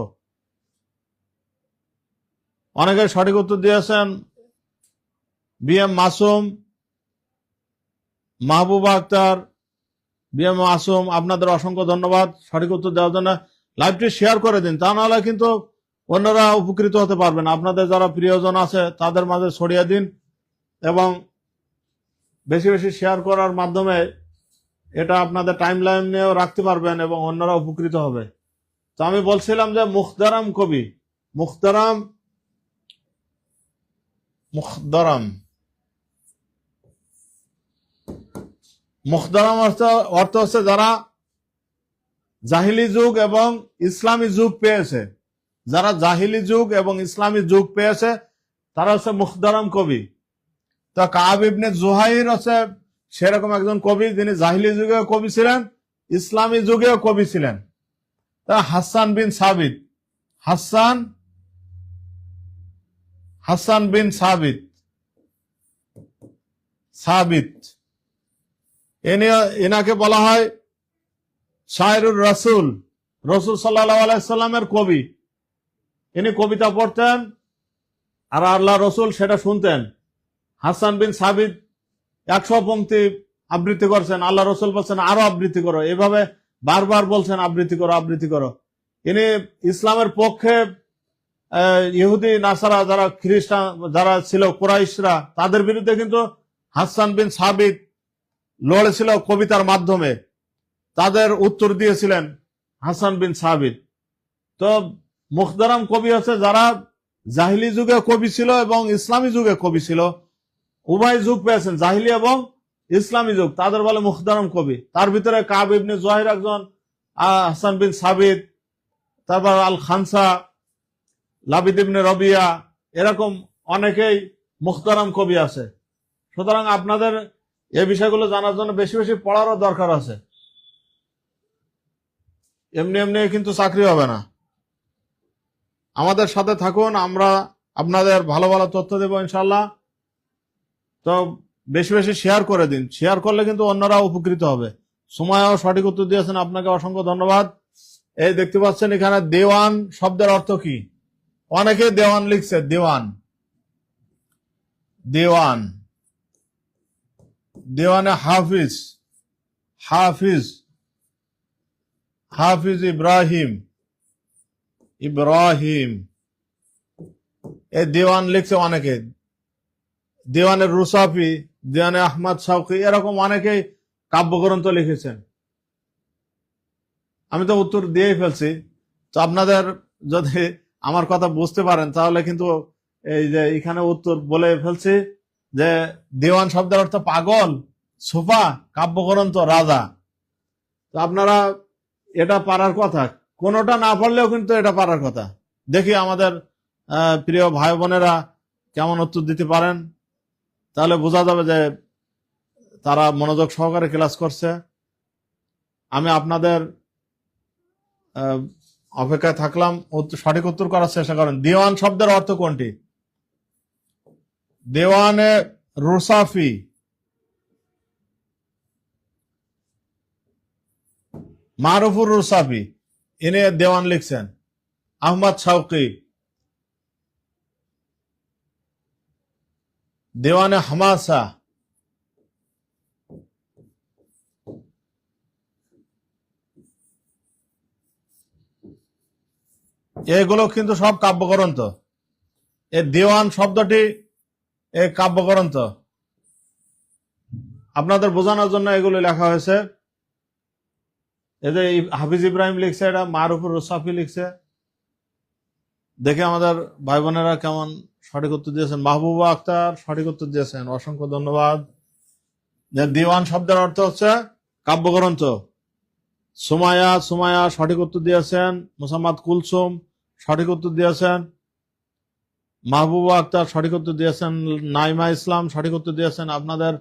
অনেকে সঠিক উত্তর দিয়েছেন। B M Masum, Mahbuba Akter, B M Masum, আপনাদের অসংখ্য ধন্যবাদ সঠিক উত্তর দেওয়ার জন্য। লাইভটি শেয়ার করে দিন, তা নাহলে কিন্তু অন্যরা উপকৃত হতে পারবেন। আপনাদের যারা প্রিয়জন আছে তাদের মাঝে ছড়িয়ে দিন, এবং বেশি বেশি শেয়ার করার মাধ্যমে এটা আপনাদের টাইম লাইন নিয়েও রাখতে পারবেন এবং অন্যরা উপকৃত হবে। তো আমি বলছিলাম যে মুখতারাম কবি, মুখতারাম মুখতারাম মুখতারাম অর্থ হচ্ছে যারা জাহিলি যুগ এবং ইসলামী যুগ পেয়েছে। যারা জাহিলি যুগ এবং ইসলামী যুগ পেয়েছে তারা হচ্ছে মুখতারাম কবি। তো কাব ইবনে জুহাইর হচ্ছে সেরকম একজন কবি যিনি জাহিলি যুগেও কবি ছিলেন, ইসলামী যুগেও কবি ছিলেন। তা হাসান বিন সাবিত, হাসান বিন সাবিত, এনাকে বলা হয় শায়রুর রাসূল, রাসূল সাল্লাল্লাহু আলাইহি সাল্লামের কবি। ইনি কবিতা পড়তেন আর আল্লাহ রসুল সেটা শুনতেন। হাসান বিন সাবিত 100 পংক্তি আবৃত্তি করছেন, আল্লাহ রসুল বলছেন আরো আবৃত্তি করো, এভাবে বারবার বলছেন আবৃত্তি করো আবৃত্তি করো। ইনি ইসলামের পক্ষে ইহুদি নাসারা যারা খ্রিস্টান যারা ছিল কুরাইশরা, তাদের বিরুদ্ধে কিন্তু হাসান বিন সাবিত লড়েছিল কবিতার মাধ্যমে, তাদের উত্তর দিয়েছিলেন হাসান বিন সাবিত। তো মুখতারাম কবি হচ্ছে যারা জাহিলি যুগে কবি ছিল এবং ইসলামী যুগে কবি ছিল, উভয় যুগ পেয়েছেন, জাহিলি এবং ইসলামী যুগ, তাদের বলে মুখতারাম কবি। তার ভিতরে কাব ইবনে জুহাইর একজন, হাসান বিন সাবিত, তারপর আল খানসা, লাবিদ ইবনে রবিয়া, এরকম অনেকেই মুখতারাম কবি আছে। সুতরাং আপনাদের এই বিষয়গুলো জানার জন্য বেশি বেশি পড়ারও দরকার আছে। এমনি এমনি কিন্তু চাকরি হবে না। আমাদের সাথে থাকুন, আমরা আপনাদের ভালো ভালো তথ্য দেব ইনশাল্লাহ। তো বেশি বেশি শেয়ার করে দিন, শেয়ার করলে কিন্তু অন্যরা উপকৃত হবে। সুমায়াও সঠিক উত্তর দিয়েছেন, আপনাকে অসংখ্য ধন্যবাদ। এই দেখতে পাচ্ছেন এখানে দেওয়ান শব্দের অর্থ কি? অনেকে দেওয়ান লিখছে, দেওয়ান, দেওয়ান, দেওয়ানে হাফিজ, হাফিজ, হাফিজ ইব্রাহিম, ইব্রাহিম, এই দেওয়ান লিখছে অনেকে। দেওয়ানের রুসাফি, দেওয়ানে আহমদ শাওকি, এরকম অনেকেই কাব্যগ্রন্থ লিখেছেন। আমি তো উত্তর দিয়েই ফেলছি। তো আপনাদের যদি আমার কথা বুঝতে পারেন তাহলে কিন্তু এই যে এখানে উত্তর বলে ফেলছি যে দেওয়ান শব্দের অর্থ পাগল, সুফা, কাব্যগ্রন্থ, রাজা। তো আপনারা এটা পারার কথা, কোনোটা না পারলেও কিন্তু এটা পারার কথা। দেখি আমাদের প্রিয় ভাই বোনেরা কেমন উত্তর দিতে পারেন, তাহলে বোঝা যাবে যে তারা মনোযোগ সহকারে ক্লাস করছে। আমি আপনাদের অপেক্ষায় থাকলাম, সঠিক উত্তর করার চেষ্টা করেন। দিওয়ান শব্দের অর্থ কোনটি? দেওয়ানে রুসাফি, মারুফুর রুসাফি ইনি দেওয়ান লিখছেন। আহমদ শাওকি দেওয়ানে হামাসা, এগুলো কিন্তু সব কাব্যগ্রন্থ। এই দেওয়ান শব্দটি এই কাব্যগ্রন্থ, আপনাদের বোঝানোর জন্য এগুলো লেখা হয়েছে। এই যে হাফিজ ইব্রাহিম লিখছে, এটা মারুফুর রুসাফি লিখছে। দেখে আমাদের ভাই বোনেরা কেমন সঠিক উত্তর দিয়েছেন। মাহবুবা আক্তার সঠিক উত্তর দিয়েছেন, অসংখ্য ধন্যবাদ। দিওয়ান শব্দের অর্থ হচ্ছে কাব্যগ্রন্থ। সুমায়া সঠিক উত্তর দিয়েছেন। মুসাম্মদ কুলসুম সঠিক উত্তর দিয়েছেন। মাহবুবা আক্তার সঠিক উত্তর দিয়েছেন। নাইমা ইসলাম সঠিক উত্তর দিয়েছেন। আপনাদের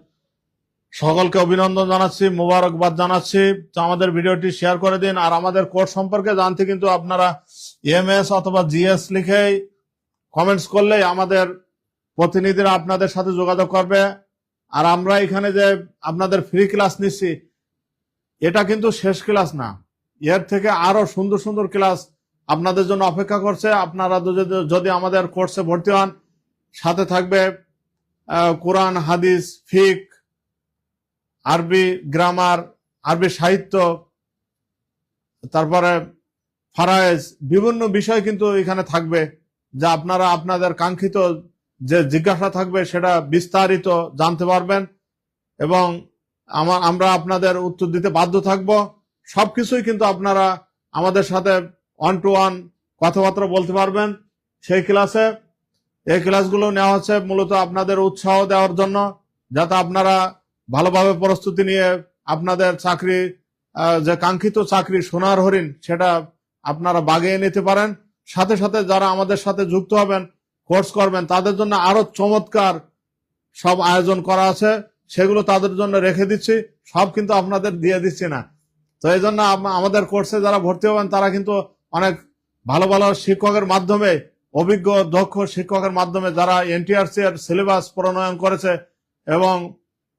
সকলকে অভিনন্দন জানাচ্ছি, মোবারকবাদ জানাচ্ছি। তো আমাদের ভিডিওটি শেয়ার করে দিন। আর আমাদের কোর্স সম্পর্কে জানতে কিন্তু আপনারা এমএস অথবা জিএস লিখেই কমেন্টস করলেই আমাদের প্রতিনিধিরা আপনাদের সাথে যোগাযোগ করবে। আর আমরা এখানে যে আপনাদের ফ্রি ক্লাস নিচ্ছি, এটা কিন্তু শেষ ক্লাস না, এর থেকে আরো সুন্দর সুন্দর ক্লাস আপনাদের জন্য অপেক্ষা করছে। আপনারা যদি আমাদের কোর্সে ভর্তি হন, সাথে থাকবে কোরআন, হাদিস, ফিক, আরবি গ্রামার, আরবি সাহিত্য, তারপরে ফারায়েজ, বিভিন্ন বিষয় কিন্তু এখানে থাকবে, যা আপনারা আপনাদের কাঙ্ক্ষিত যে জিজ্ঞাসা থাকবে সেটা বিস্তারিত জানতে পারবেন এবং আমরা আপনাদের উত্তর দিতে বাধ্য থাকব। সবকিছুই কিন্তু আপনারা আমাদের সাথে 1 to 1 কথাবার্তা বলতে পারবেন সেই ক্লাসে। এই ক্লাসগুলো নেওয়া হচ্ছে মূলত আপনাদের উৎসাহ দেওয়ার জন্য, যাতে আপনারা ভালোভাবে প্রস্তুতি নিয়ে আপনাদের চাকরি, যে কাঙ্ক্ষিত চাকরি সোনার হরিণ, সেটা আপনারা বাগিয়ে নিতে পারেন। সাথে সাথে যারা আমাদের সাথে যুক্ত হবেন, কোর্স করবেন, তাদের জন্য আরো চমৎকার সব আয়োজন করা আছে, সেগুলো তাদের জন্য রেখে দিচ্ছি, সব কিন্তু আপনাদের দিয়ে দিচ্ছি না। তো এই জন্য আমাদের কোর্সে যারা ভর্তি হবেন, তারা কিন্তু অনেক ভালো ভালো শিক্ষকের মাধ্যমে, অভিজ্ঞ দক্ষ শিক্ষকের মাধ্যমে, যারা এনটিআরসি এর সিলেবাস প্রণয়ন করেছে এবং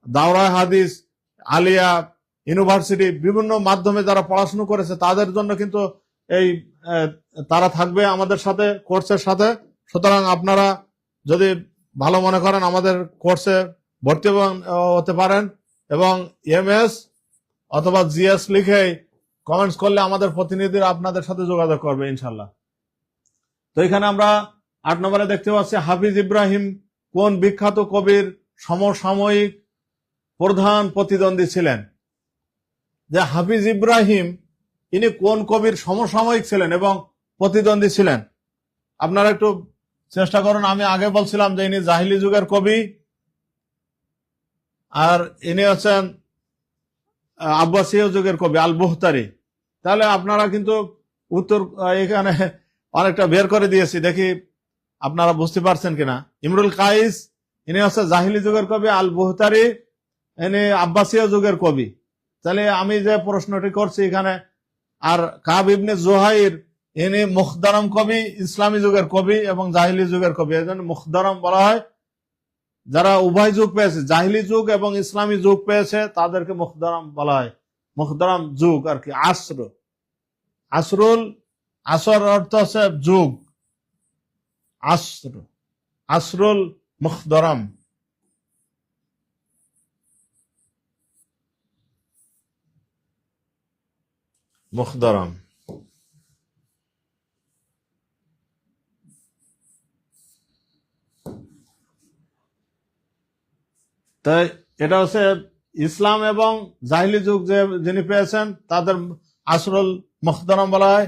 দাওরা হাদিস, আলিয়া, ইউনিভার্সিটি, বিভিন্ন মাধ্যমে যারা পড়াশোনা করেছে, তাদের জন্য কিন্তু এই তারা থাকবে আমাদের সাথে, কোর্সের সাথে। সুতরাং আপনারা যদি ভালো মনে করেন, আমাদের কোর্সে ভর্তি হতে পারেন এবং এমএস অথবা জিএস লিখে কমেন্টস করলে আমাদের প্রতিনিধিরা আপনাদের সাথে যোগাযোগ করবে ইনশাল্লাহ। তো এখানে আমরা 8 নম্বরে দেখতে পাচ্ছি, হাফিজ ইব্রাহিম কোন বিখ্যাত কবির সমসাময়িক প্রধান প্রতিদ্বন্দ্বী ছিলেন? যে হাফিজ ইব্রাহিম ইনি কোন কবির সমসাময়িক ছিলেন এবং প্রতিদ্বন্দ্বী ছিলেন? আপনারা একটু চেষ্টা করুন। আমি আগে বলছিলাম যে ইনি জাহিলি যুগের কবি, আর ইনি হচ্ছেন আব্বাসীয় যুগের কবি আল বুখতারি। তাহলে আপনারা কিন্তু উত্তর এখানে অনেকটা বের করে দিয়েছি, দেখি আপনারা বুঝতে পারছেন কিনা। ইমরুল কাইস ইনি হচ্ছে জাহিলি যুগের কবি, আল বুখতারি ইনি আব্বাসীয় যুগের কবি। তাহলে আমি যে প্রশ্নটি করছি এখানে, আর কাব ইবনে জুহাইর ইনি মুখদারম কবি, ইসলামী যুগের কবি এবং জাহিলি যুগের কবি। এই জন্য মুখদারম বলা হয়। যারা উভয় যুগ পেয়েছে, জাহিলি যুগ এবং ইসলামী যুগ পেয়েছে, তাদেরকে মুখদারাম বলা হয়। মুখদারাম যুগ আর কি, আসর, আসরুল, আসর অর্থ হচ্ছে যুগ, আসর, আসরুল মুখদারাম। মুখদারাম তাই এটা হচ্ছে ইসলাম এবং জাহিলি যুগ যে যিনি পেয়েছেন, তাদের আসরুল মুখদারাম বলা হয়।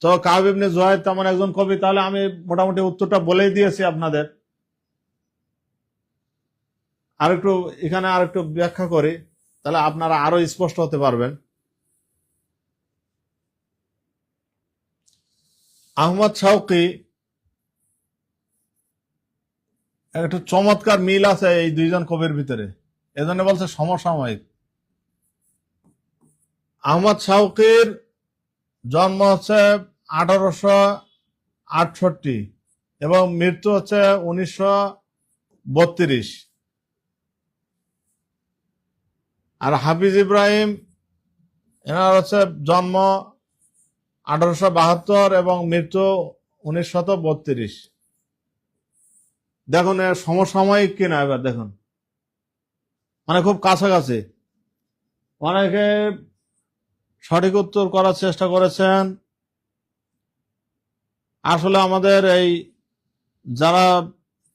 তো কাব ইবনে জুহাইর তেমন একজন কবি। তাহলে আমি মোটামুটি উত্তরটা বলেই দিয়েছি আপনাদের। আরেকটু এখানে আরেকটু ব্যাখ্যা করি, তাহলে আপনারা আরো স্পষ্ট হতে পারবেন। আহমদ শাওকি একটা চমৎকার মিল আছে এই দুইজন কবির ভিতরে, এজন্য বলছে সমসাময়িক। আহমদ শাওকির জন্ম হচ্ছে 1868 এবং মৃত্যু হচ্ছে 1932। আর হাফিজ ইব্রাহিম এনার হচ্ছে জন্ম 1872 এবং মৃত্যু 1932। দেখুন এর সমসাময়িক কিনা, এবার দেখুন মানে খুব কাছাকাছি। অনেকে সঠিক উত্তর করার চেষ্টা করেছেন। আসলে আমাদের এই যারা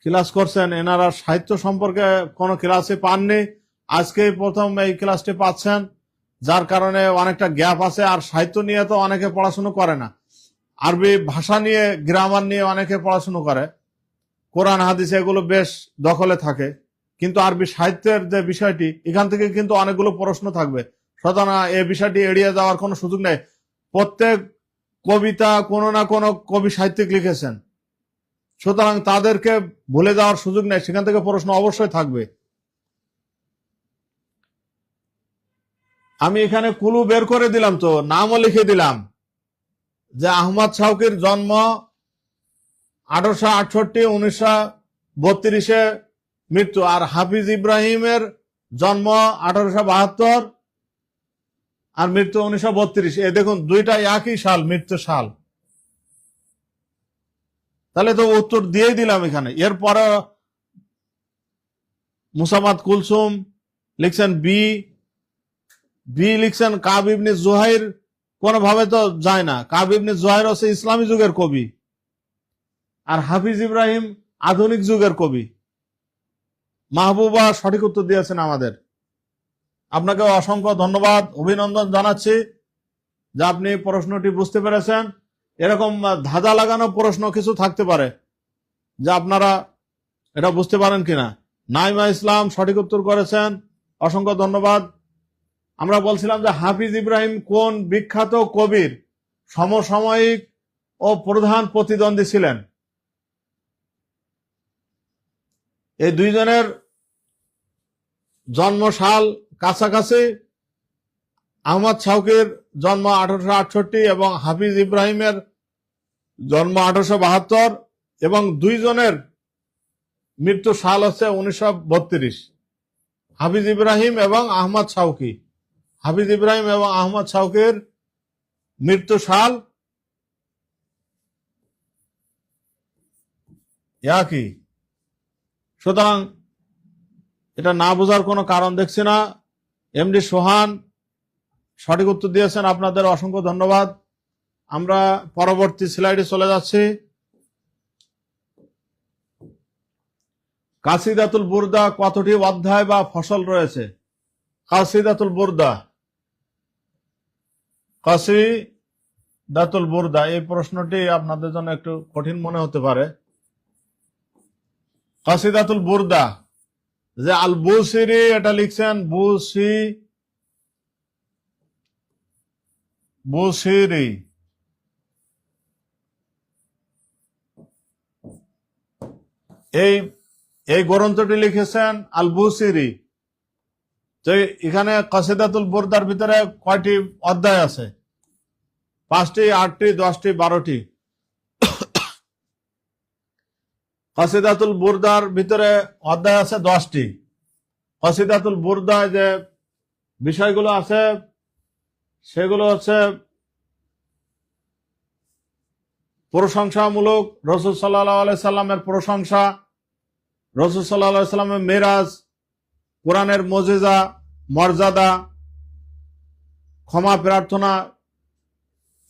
ক্লাস করছেন এনারা সাহিত্য সম্পর্কে কোনো ক্লাসে পাননি, আজকেই প্রথম এই ক্লাসটি পাচ্ছেন, যার কারণে অনেকটা গ্যাপ আছে। আর সাহিত্য নিয়ে তো অনেকে পড়াশুনো করে না, আরবি ভাষা নিয়ে গ্রামার নিয়ে অনেকে পড়াশুনো করে, কোরআন হাদিস এগুলো বেশ দখলে থাকে, কিন্তু আরবি সাহিত্যের যে বিষয়টি এখান থেকে কিন্তু অনেকগুলো প্রশ্ন থাকবে। সুতরাং এই বিষয়টি এড়িয়ে যাওয়ার কোনো সুযোগ নেই। প্রত্যেক কবিতা কোনো না কোনো কবি সাহিত্যিক লিখেছেন, সুতরাং তাদেরকে ভুলে যাওয়ার সুযোগ নেই, সেখান থেকে প্রশ্ন অবশ্যই থাকবে। আমি এখানে কুলু বের করে দিলাম, তো নামও লিখে দিলাম যে আহমদ শাওকির জন্ম 1868, 1932 মৃত্যু। আর হাফিজ ইব্রাহিমের জন্ম 1872 আর মৃত্যু 1932। এ দেখুন দুইটা একই সাল, মৃত্যু সাল। তাহলে তো উত্তর দিয়েই দিলাম এখানে। এরপরে মুসাম্মদ কুলসুম লিখছেন বি লিখছেন কাব ইবনে জুহাইর, কোনোভাবে তো যায় না। কাব ইবনে জুহাইর হচ্ছে ইসলামী যুগের কবি, আর হাফিজ ইব্রাহিম আধুনিক যুগের কবি। মাহবুবা সঠিক উত্তর দিয়েছেন আমাদের। আপনাকে অসংখ্য ধন্যবাদ, অভিনন্দন জানাচ্ছি যে আপনি প্রশ্নটি বুঝতে পেরেছেন। এরকম ধাঁধা লাগানো প্রশ্ন কিছু থাকতে পারে যে আপনারা এটা বুঝতে পারেন কিনা। নাইমা ইসলাম সঠিক উত্তর করেছেন, অসংখ্য ধন্যবাদ। আমরা বলছিলাম যে হাফিজ ইব্রাহিম কোন বিখ্যাত কবির সমসাময়িক ও প্রধান প্রতিদ্বন্দ্বী ছিলেন। এই দুইজনের জন্মসাল কাছাকাছি। আহমদ শাওকির জন্ম 1868 এবং হাফিজ ইব্রাহিমের জন্ম 1872 এবং দুইজনের মৃত্যু সাল হচ্ছে 1932। হাফিজ ইব্রাহিম এবং আহমদ শাওকি, হাফিজ ইব্রাহিম এবং আহমদ শাওকির মৃত্যু সাল একই। সুতরাং এটা না বোঝার কোনো কারণ দেখছি না। এমডি সোহান সঠিক উত্তর দিয়েছেন, আপনাদের অসংখ্য ধন্যবাদ। আমরা পরবর্তী স্লাইডে চলে যাচ্ছি। কাসিদাতুল বুরদা কতটি অধ্যায় বা ফসল রয়েছে? কাসিদাতুল বুরদা, কাসিদাতুল বুরদা, এই প্রশ্নটি আপনাদের জন্য একটু কঠিন মনে হতে পারে। কাসিদাতুল বুরদা যে আল বুসিরি এটা লিখছেন বুসিরি। এই গ্রন্থটি লিখেছেন আল বুসিরি। তো এখানে কাসিদাতুল বুরদার ভিতরে কয়টি অধ্যায় আছে? 5টি, 8টি, 10টি, 12টি। কাসিদাতুল বুরদার ভিতরে অধ্যায় আছে 10টি। কাসিদাতুল বুরদায় যে বিষয়গুলো আছে সেগুলো হচ্ছে প্রশংসামূলক, রাসূল সাল্লাল্লাহু আলাইহি সাল্লামের প্রশংসা, রাসূল সাল্লাল্লাহু আলাইহি সাল্লামের মেরাজ, কোরআনের মুজিজা, মর্যাদা, ক্ষমা প্রার্থনা,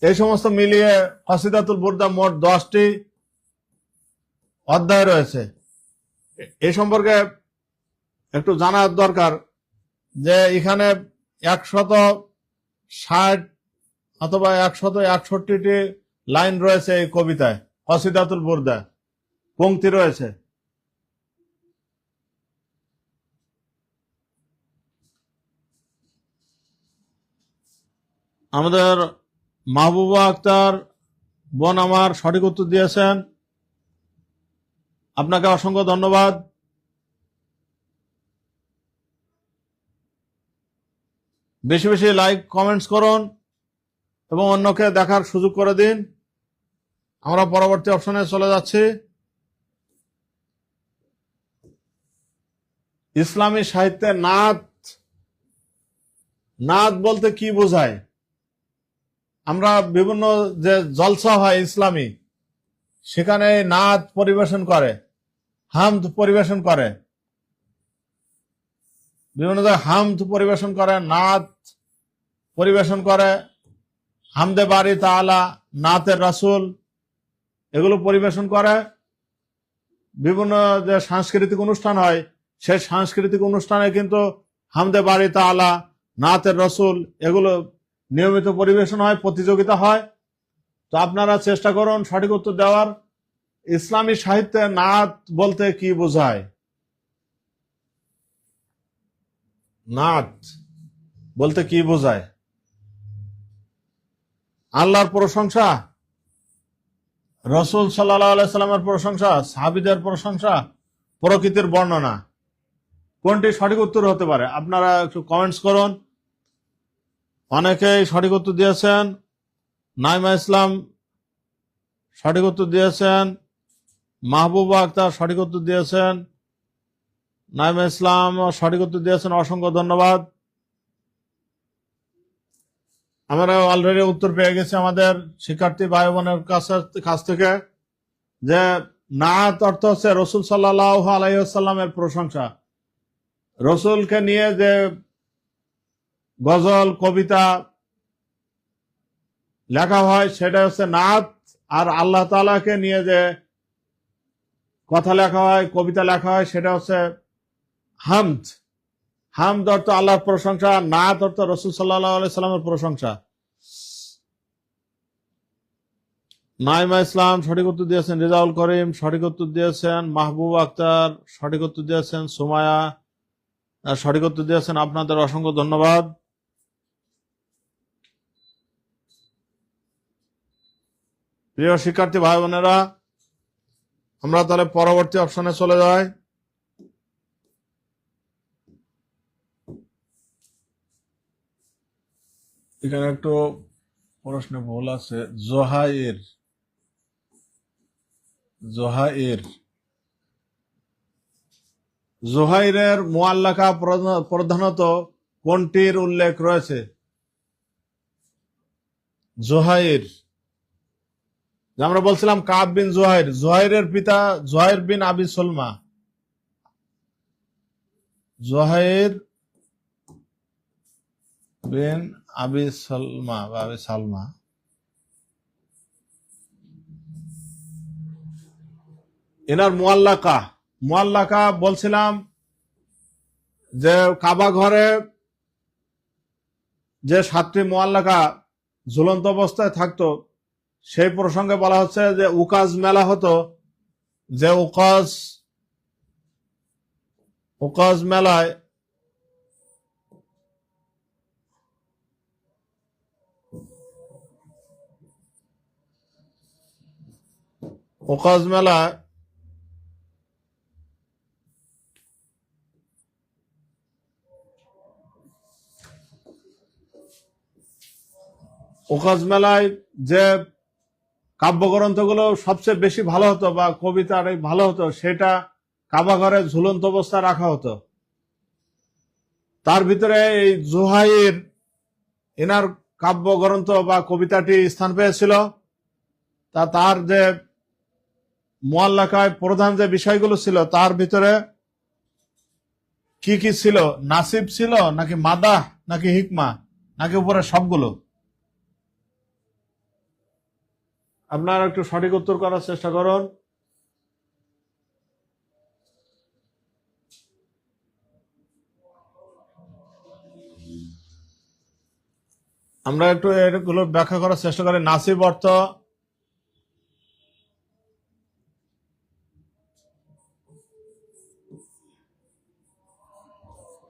এই সমস্ত মিলিয়ে কাসিদাতুল বুরদা মোট 10টি অধ্যায় রয়েছে। এ সম্পর্কে একটু জানার দরকার যে এখানে 160 অথবা 161টি লাইন রয়েছে এই কবিতায়। কাসিদাতুল বুরদা পংক্তি রয়েছে। আমাদের মাহবুবা আক্তার বোন আমার সঠিক উত্তর দিয়েছেন, আপনাকে অসংখ্য ধন্যবাদ। বেশি বেশি লাইক কমেন্টস করুন এবং অন্যকে দেখার সুযোগ করে দিন। আমরা পরবর্তী অপশনে চলে যাচ্ছি। ইসলামী সাহিত্যে নাত, নাত বলতে কি বোঝায়? আমরা বিভিন্ন যে জলসা হয় ইসলামী, সেখানে নাত পরিবেশন করে, হামদ পরিবেশন করে, বিভিন্ন জায়গায় হামদ পরিবেশন করে, নাত পরিবেশন করে, হামদে বাড়ি তাআলা, নাতের রাসূল, এগুলো পরিবেশন করে। বিভিন্ন যে সাংস্কৃতিক অনুষ্ঠান হয়, সেই সাংস্কৃতিক অনুষ্ঠানে কিন্তু হামদে বাড়ি তাআলা, নাতের রাসূল এগুলো নিয়মিত পরিবেশন হয়, প্রতিযোগিতা হয়। তো আপনারা চেষ্টা করুন সঠিক উত্তর দেওয়ার। ইসলামী সাহিত্যে নাত বলতে কি বোঝায়? নাত বলতে কি বোঝায়? আল্লাহর প্রশংসা, রাসূল সাল্লাল্লাহু আলাইহি সাল্লামের প্রশংসা, সাহাবীদের প্রশংসা, প্রকৃতির বর্ণনা, কোনটি সঠিক উত্তর হতে পারে? আপনারা একটু কমেন্টস করুন। অনেকেই সঠিক উত্তর দিয়েছেন। নাইমা ইসলাম সঠিক উত্তর দিয়েছেন, মাহবুবা আক্তার সঠিক উত্তর দিয়েছেন, নাইমা ইসলাম সঠিক উত্তর দিয়েছেন, অসংখ্য ধন্যবাদ। আমরা অলরেডি উত্তর পেয়ে গেছি আমাদের শিক্ষার্থী ভাই বোনের কাছ থেকে, যে নাত অর্থ হচ্ছে রাসূল সাল্লাল্লাহু আলাইহি ওয়াসাল্লামের প্রশংসা। রাসূলকে নিয়ে যে গজল কবিতা লেখা হয় সেটা হচ্ছে নাত, আর আল্লাহ তাআলাকে নিয়ে যে কথা লেখা হয়, কবিতা লেখা হয়, সেটা হচ্ছে হামদ। হামদ অর্থ আল্লাহর প্রশংসা, নাত অর্থ রাসূল সাল্লাল্লাহু আলাইহি সাল্লামের প্রশংসা। নাইমা ইসলাম সঠিক উত্তর দিয়েছেন, রেজাউল করিম সঠিক উত্তর দিয়েছেন, মাহবুব আক্তার সঠিক উত্তর দিয়েছেন, সুমায়া সঠিক উত্তর দিয়েছেন। আপনাদের অসংখ্য ধন্যবাদ। প্রিয় শিক্ষার্থী ভাই বোনেরা, আমরা তাহলে পরবর্তী অপশনে চলে যাই। এখানে একটু প্রশ্নে ভুল আছে। জোহাইর, জোহাইর, জোহাইরের মুআল্লাকা প্রধানত কোনটির উল্লেখ রয়েছে? জোহাইর, আমরা বলছিলাম কাব বিন জোহাইর, জোহাইরের পিতা জোহাইর বিন আবি সলমা। জোহাইর বিন আবি সলমা বা আবি সালমা, এনার মুআল্লাকা, মুআল্লাকা বলছিলাম যে কাবা ঘরে যে 7টি মুআল্লাকা ঝুলন্ত অবস্থায় থাকতো, সেই প্রসঙ্গে বলা হচ্ছে যে উকাজ মেলা হতো, যে উকাজ মেলায় উকাজ মেলায় উকাজ মেলায় যে কাব্যগ্রন্থগুলো সবচেয়ে বেশি ভালো হতো বা কবিতা ভালো হতো, সেটা কাবা ঘরে ঝুলন্ত অবস্থায় রাখা হতো। তার ভিতরে এই জোহাইর, এনার কাব্যগ্রন্থ বা কবিতাটি স্থান পেয়েছিল। তার যে মুআল্লাকায় প্রধান যে বিষয়গুলো ছিল, তার ভিতরে কি কি ছিল? নাসিব ছিল নাকি মাদাহ নাকি হিকমা নাকি উপরে সবগুলো? আপনারা একটু সঠিক উত্তর করার চেষ্টা করুন। আমরা একটু এগুলো ব্যাখ্যা করার চেষ্টা করি। নাসিব অর্থ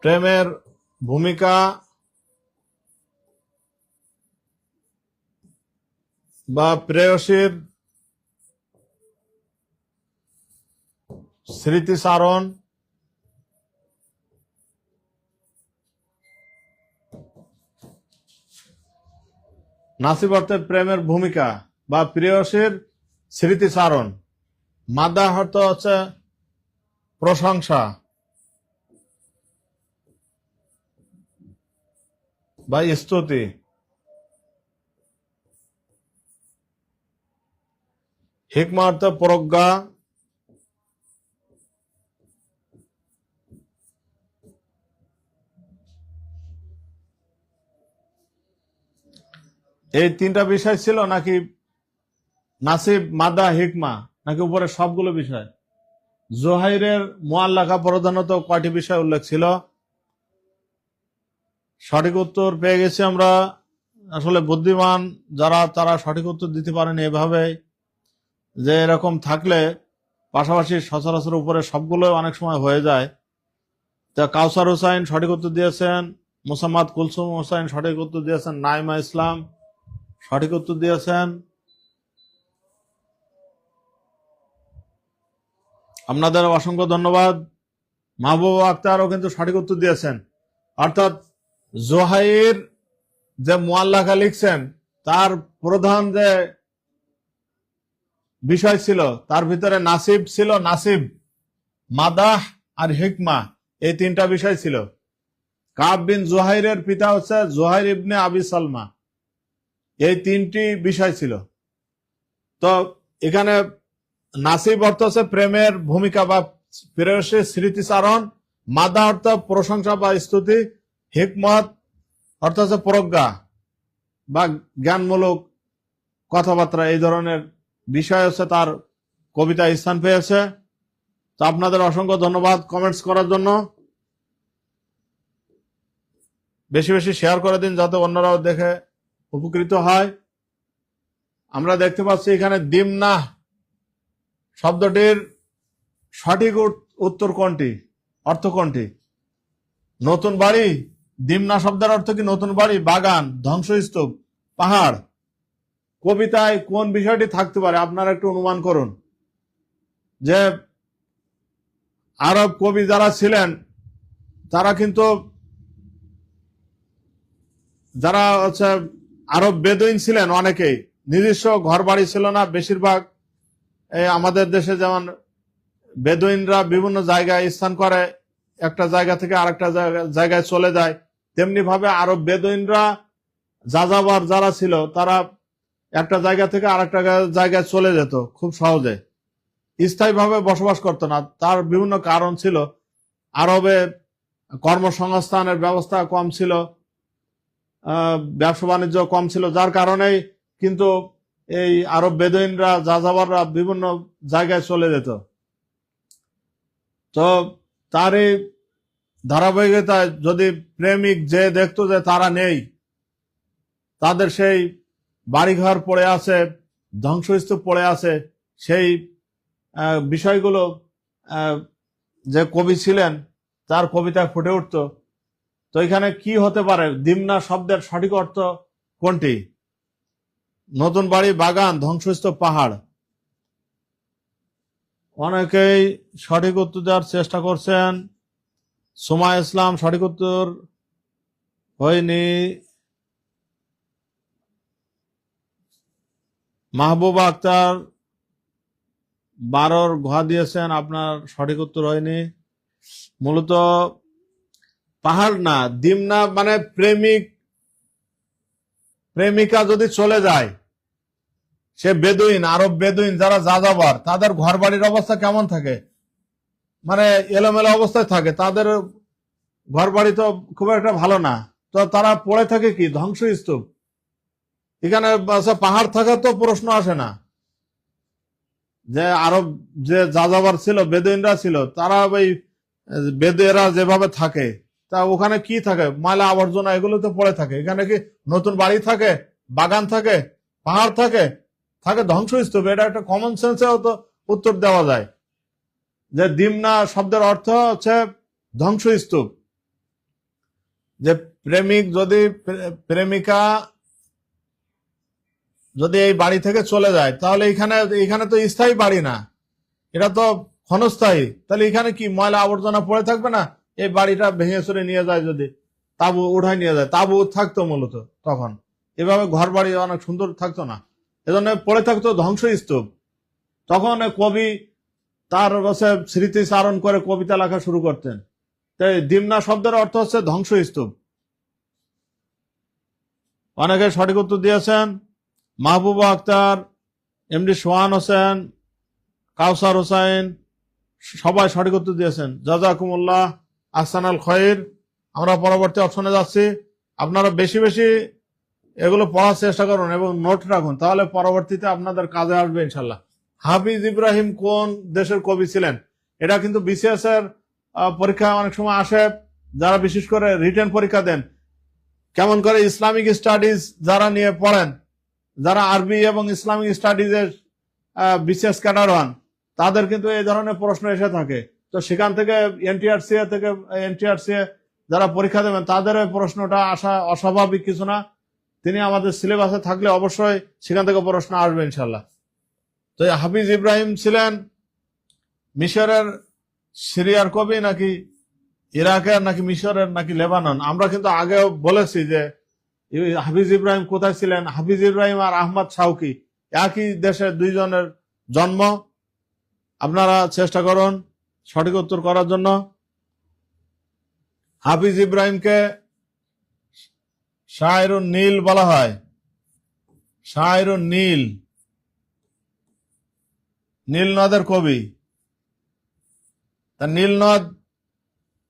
প্রেমের ভূমিকা বা প্রেয়সীর স্মৃতিচারণ, নাসিব অর্থে প্রেমের ভূমিকা বা প্রেয়সীর স্মৃতিচারণ, মাদাহ অর্থ হচ্ছে প্রশংসা বা স্তুতি, হিকমা অর্থ প্রজ্ঞা, এই তিনটা বিষয় ছিল নাকি নাসিব, মাদা, হিকমা, নাকি উপরে সবগুলো বিষয়? জোহাইরের মুআল্লাকা প্রধানত কয়টি বিষয় উল্লেখ ছিল? সঠিক উত্তর পেয়ে গেছি আমরা। আসলে বুদ্ধিমান যারা তারা সঠিক উত্তর দিতে পারেন এভাবে, যে এরকম থাকলে পাশাপাশি সচরাচর উপরে সবগুলো অনেক সময় হয়ে যায়। তা কাউসার হোসাইন সঠিক উত্তর দিয়েছেন, মুসাম্মাদ কুলসুম হোসাইন সঠিক উত্তর দিয়েছেন, নাইমা ইসলাম সঠিক উত্তর দিয়েছেন। আপনাদের অসংখ্য ধন্যবাদ। মাহবুবা আক্তারও কিন্তু সঠিক উত্তর দিয়েছেন। অর্থাৎ জোহাইর যে মুআল্লাকা লিখছেন তার প্রধান যে বিষয় ছিল তার ভিতরে নাসিব ছিল, নাসিব, মাদাহ আর হিকমা, এই তিনটা বিষয় ছিল। কাব বিন জোহাইরের পিতা হচ্ছে জোহাইর ইবনে আবি সালমা, এই তিনটি বিষয় ছিল। তো এখানে নাসিব অর্থ হচ্ছে প্রেমের ভূমিকা বা প্রেয়সীর স্মৃতিচারণ, মাদা অর্থ প্রশংসা বা স্তুতি, হিকমত অর্থ হচ্ছে প্রজ্ঞা বা জ্ঞানমূলক কথাবার্তা, এই ধরনের বিষয় হচ্ছে তার কবিতায় স্থান পেয়েছে। তো আপনাদের অসংখ্য ধন্যবাদ কমেন্টস করার জন্য। বেশি বেশি শেয়ার করে দিন যাতে অন্যরাও দেখে উপকৃত হয়। আমরা দেখতে পাচ্ছি এখানে দিমনা শব্দটির সঠিক উত্তর কোনটি, অর্থ কোনটি? নতুন বাড়ি। দিমনা শব্দের অর্থ কি নতুন বাড়ি, বাগান, ধ্বংসস্তূপ, পাহাড়? কবিতায় কোন বিষয়টি থাকতে পারে আপনারা একটু অনুমান করুন। যে আরব কবি যারা ছিলেন তারা কিন্তু, যারা হচ্ছে আরব বেদুইন ছিলেন, অনেকেই নিজস্ব ঘর বাড়ি ছিল না। বেশিরভাগ আমাদের দেশে যেমন বেদুইনরা বিভিন্ন জায়গায় স্থান করে, একটা জায়গা থেকে আরেকটা জায়গায় চলে যায়, তেমনি ভাবে আরব বেদুইনরা যাযাবর যারা ছিল তারা একটা জায়গা থেকে আরেকটা জায়গায় চলে যেত খুব সহজে, স্থায়ীভাবে বসবাস করতো না। তার বিভিন্ন কারণ ছিল। আরবে কর্মসংস্থানের ব্যবস্থা কম ছিল, ব্যবসা বাণিজ্য কম ছিল, যার কারণেই কিন্তু এই আরব বেদুইনরা যাযাবররা বিভিন্ন জায়গায় চলে যেত। তো তার এই ধারাবাহিকতায় যদি প্রেমিক যে দেখতো যে তারা নেই, তাদের সেই বাড়িঘর পড়ে আছে, ধ্বংসস্তূপ পড়ে আছে, সেই বিষয়গুলো যে কবি ছিলেন তার কবিতায় ফুটে উঠত। তো এখানে কি হতে পারে? দিমনা শব্দের সঠিক অর্থ কোনটি? নতুন বাড়ি, বাগান, ধ্বংসস্তূপ, পাহাড়? অনেকেই সঠিক উত্তর দেওয়ার চেষ্টা করছেন। সুমা ইসলাম সঠিক উত্তর হয়নি। মাহবুবা আক্তার 12 ঘ দিয়েছেন, আপনার সঠিক উত্তর হয়নি। মূলত পাহাড় না, দিমনা মানে প্রেমিকা যদি চলে যায়, সে বেদুইন, আরব বেদুইন যারা যাযাবর, তাদের ঘর বাড়ির অবস্থা কেমন থাকে? মানে এলোমেলো অবস্থায় থাকে, তাদের ঘর বাড়ি তো খুব একটা ভালো না। তো তারা পড়ে থাকে কি? ধ্বংসস্তূপ। এখানে পাহাড় থাকার তো প্রশ্ন আসে না। যে আরব যে যাযাবর ছিল, বেদুইনরা ছিল, তারা ওই বেদুয়েরা যেভাবে থাকে, তা ওখানে কি থাকে? ময়লা আবর্জনা এগুলো তো পড়ে থাকে। এখানে কি নতুন বাড়ি থাকে, বাগান থাকে, পাহাড় থাকে? থাকে ধ্বংসস্তূপ। এটা একটা কমন সেন্সেও তো উত্তর দেওয়া যায় যে দিমনা শব্দের অর্থ হচ্ছে ধ্বংসস্তূপ। যে প্রেমিক যদি প্রেমিকা যদি এই বাড়ি থেকে চলে যায় তাহলে এখানে তো স্থায়ী বাড়ি না, এটা তো ক্ষণস্থায়ী। তাহলে এখানে কি ময়লা আবর্জনা পড়ে থাকবে না? এই বাড়িটা ভেঙে চুরে নিয়ে যায়, যদি তাবু উঠায় নিয়ে যায়, তাবু থাকতো মূলত তখন। এভাবে ঘর বাড়ি অনেক সুন্দর থাকতো না, এজন্য পড়ে থাকতো ধ্বংসস্তূপ। তখন কবি তার স্মৃতিচারণ করে কবিতা লেখা শুরু করতেন। তাই দিমনা শব্দের অর্থ হচ্ছে ধ্বংসস্তূপ। অনেকে সঠিক উত্তর দিয়েছেন। মাহবুবা আক্তার, এমডি সোহান হোসেন, কাউসার হোসেন, সবাই সঠিক উত্তর দিয়েছেন। জাজাকুমুল্লাহ, আহসানাল খৈর। আমরা পরবর্তী অপশনে যাচ্ছি। আপনারা বেশি বেশি এগুলো পড়ার চেষ্টা করুন এবং নোট রাখুন, তাহলে পরবর্তীতে আপনাদের কাজে আসবে ইনশাল্লাহ। হাফিজ ইব্রাহিম কোন দেশের কবি ছিলেন? এটা কিন্তু বিসিএস এর পরীক্ষায় অনেক সময় আসে, যারা বিশেষ করে রিটেন পরীক্ষা দেন, কেমন করে ইসলামিক স্টাডিজ যারা নিয়ে পড়েন, যারা আরবি এবং ইসলামিক স্টাডিজের বিসিএস ক্যাডার হন, তাদের কিন্তু এই ধরনের প্রশ্ন এসে থাকে। তো সেখান থেকে এনটিআরসি যারা পরীক্ষা দেবেন তাদের এই প্রশ্নটা আসা অস্বাভাবিক কিছু না। তিনি আমাদের সিলেবাসে থাকলে অবশ্যই সেখান থেকে প্রশ্ন আসবে ইনশাল্লাহ। তো হাফিজ ইব্রাহিম ছিলেন মিশরের, সিরিয়ার কবি, নাকি ইরাকের, নাকি মিশরের, নাকি লেবানন? আমরা কিন্তু আগেও বলেছি যে হাফিজ ইব্রাহিম কোথায় ছিলেন। হাফিজ ইব্রাহিম আর আহমদ শাউকি একই দেশে দুইজনের জন্ম। আপনারা চেষ্টা করুন সঠিক উত্তর করার জন্য। হাফিজ ইব্রাহিমকে শায়রুন নীল বলা হয়। শায়রুন নীল, নীল নদের কবি। তা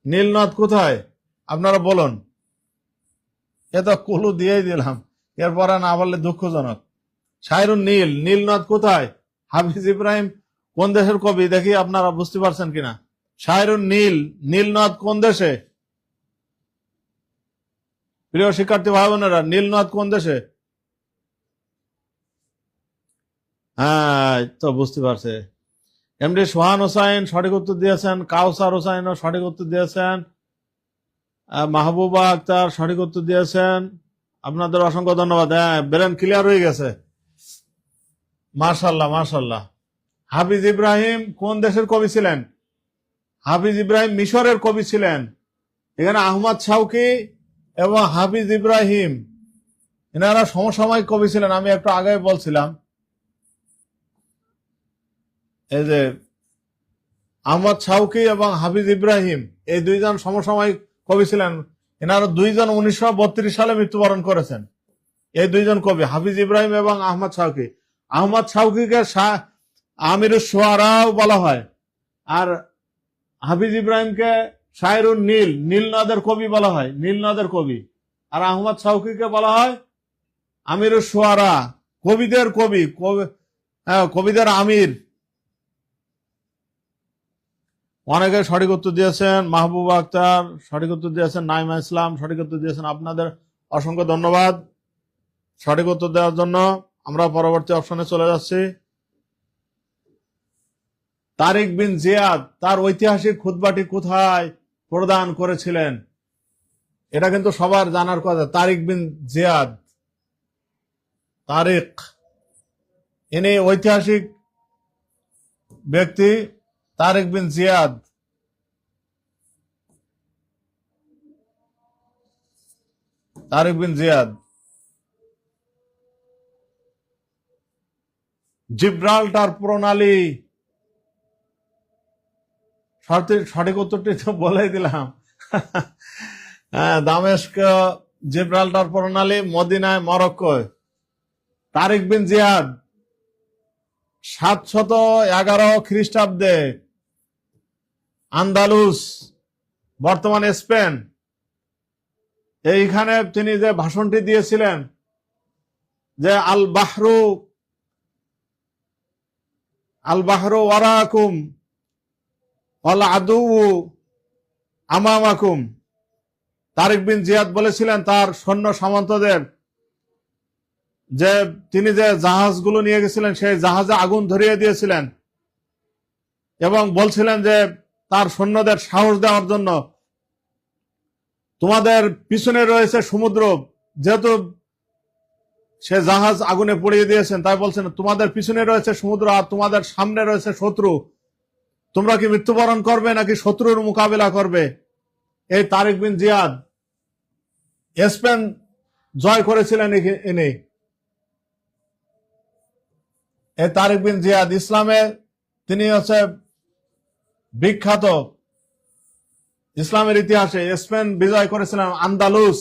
নীল নদ কোথায় আপনারা বলুন। এ তো কুলু দিয়েই দিলাম, এরপরে না বললে দুঃখজনক। শায়রুন নীল নদ কোথায়? হাফিজ ইব্রাহিম কোন দেশের কবি দেখি আপনারা বুঝতে পারছেন কিনা। শায়রুন নীল নদ কোন দেশে? প্রিয় শিক্ষার্থী ভাই বোনেরা, নীল নদ কোন দেশে? হ্যাঁ, তো বুঝতে পারছে। এমডি সোহান হোসাইন সঠিক উত্তর দিয়েছেন। কাউসার হোসাইনও সঠিক উত্তর দিয়েছেন। মাহবুবা আক্তার সঠিক উত্তর দিয়েছেন। আপনাদের অসংখ্য ধন্যবাদ। হ্যাঁ, ব্রেন ক্লিয়ার হয়ে গেছে, মাশাল্লাহ মাশাল্লাহ। হাফিজ ইব্রাহিম কোন দেশের কবি ছিলেন? হাফিজ ইব্রাহিম মিশরের কবি ছিলেন। এখানে আহমদ শাউকি এবং হাফিজ ইব্রাহিম এনারা সমসাময়িক কবি ছিলেন। আমি একটু আগে বলছিলাম, এই যে আহমদ শাউকি এবং হাফিজ ইব্রাহিম এই দুইজন সমসাময়িক কবি ছিলেন। এনারা দুইজন 1932 সালে মৃত্যুবরণ করেছেন। এই দুইজন কবি হাফিজ ইব্রাহিম এবং আহমদ শাউকি। আহমদ শাউকিকে আমিরুস শুআরাও বলা হয়, আর হাফিজ ইব্রাহিমকে শায়রুন নীল নদের কবি বলা হয়, নীল নদের কবি। আর আহমদ শাউকিকে বলা হয় আমিরুস শুআরা, কবিদের কবি, কবিদের আমির। অনেকে সঠিক উত্তর দিয়েছেন। মাহবুবা আক্তার সঠিক উত্তর দিয়েছেন। নাইমা ইসলাম সঠিক উত্তর দিয়েছেন। আপনাদের অসংখ্য ধন্যবাদ সঠিক উত্তর দেওয়ার জন্য। আমরা পরবর্তী অপশনে চলে যাচ্ছি। তারিক বিন জিয়াদ তার ঐতিহাসিক খুতবাটি কোথায় প্রদান করেছিলেন? এটা কিন্তু সবার জানার কথা। তারিক বিন জিয়াদ, তারিক, ইনি ঐতিহাসিক ব্যক্তি। তারিক বিন জিয়াদ, তারিক বিন জিয়াদ জিব্রাল্টার প্রণালী, সঠিক উত্তরটি তো বলেই দিলাম। দামেস্ক, জিব্রাল্টার প্রণালী, মদিনায়, মরক্কোয়। তারিক বিন জিয়াদ 711 খ্রিস্টাব্দে আন্দালুস, বর্তমানে স্পেন, এইখানে তিনি যে ভাষণটি দিয়েছিলেন যে আল বাহরু ওয়ারাকুম ওয়াল আদু আমামাকুম। তারিক বিন জিয়াদ বলেছিলেন তার সৈন্য সামন্তদের যে তিনি যে জাহাজগুলো নিয়ে গেছিলেন সেই জাহাজে আগুন ধরিয়ে দিয়েছিলেন এবং বলছিলেন যে তার সৈন্যদের সাহস দেওয়ার জন্য, তোমাদের পিছনে রয়েছে সমুদ্র, যেহেতু সে জাহাজ আগুনে পুড়িয়ে দিয়েছেন, তাই বলছেন তোমাদের পিছনে রয়েছে সমুদ্র আর তোমাদের সামনে রয়েছে শত্রু, তোমরা কি মৃত্যুবরণ করবে নাকি শত্রুর মোকাবিলা করবে। এই তারিক বিন জিয়াদ স্পেন জয় করেছিলেন ইনি। এই তারিক বিন জিয়াদ ইসলামে তিনি হচ্ছে বিখ্যাত, ইসলামের ইতিহাসে স্পেন বিজয় করেছিলেন, আন্দালুস।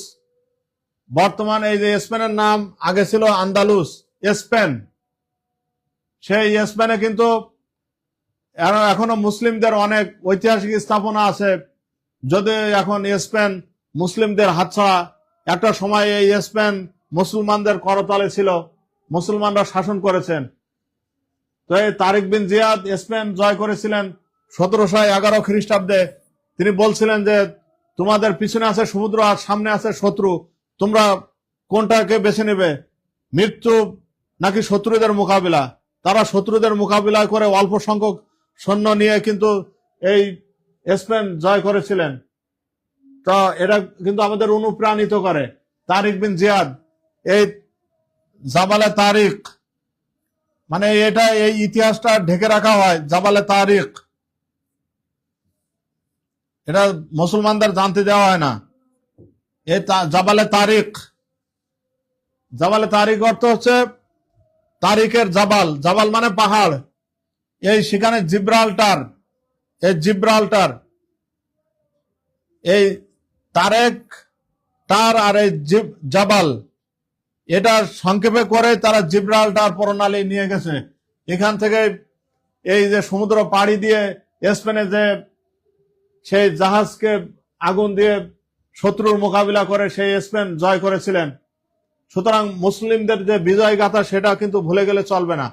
বর্তমান এই যে স্পেনের নাম আগে ছিল আন্দালুস, স্পেন। সেই স্পেনে কিন্তু এখনো মুসলিমদের অনেক ঐতিহাসিক স্থাপনা আছে, যদি এখন স্পেন মুসলিমদের হাতছাড়া। একটা সময় এই স্পেন মুসলমানদের করতলে ছিল, মুসলমানরা শাসন করেছেন। তো এই তারিক বিন জিয়াদ স্পেন জয় করেছিলেন 1711 খ্রিস্টাব্দে। তিনি বলছিলেন যে তোমাদের পিছনে আছে সমুদ্র আর সামনে আছে শত্রু, তোমরা কোনটাকে বেছে নেবে, মৃত্যু নাকি শত্রুদের মোকাবিলা। তারা শত্রুদের মোকাবিলা করে অল্প সংখ্যক সৈন্য নিয়ে কিন্তু এই স্পেন জয় করেছিলেন। তো এটা কিন্তু আমাদের অনুপ্রাণিত করে। তারিক বিন জিয়াদ, এই জাবালে তারিক, মানে এটা এই ইতিহাসটা ঢেকে রাখা হয় জাবালে তারিক, এটা মুসলমানদের জানতে দেওয়া হয় না। এই জাবালে তারিক, জাবালে তারিক অর্থ হচ্ছে তারিকের জাবাল, জাবাল মানে পাহাড়। এই সেখানে জিব্রাল্টার, এই জিব্রাল্টার, এই তারেক টার আর এই জাবাল, এটা সংক্ষেপে করে তারা জিব্রাল্টার প্রণালী নিয়ে গেছে। এখান থেকে এই যে সমুদ্র পাড়ি দিয়ে স্পেনে যে সেই জাহাজকে আগুন দিয়ে শত্রুর মোকাবিলা করে সেই স্পেন জয় করেছিলেন। সুতরাং মুসলিমদের যে বিজয় গাথা সেটা কিন্তু ভুলে গেলে চলবে না।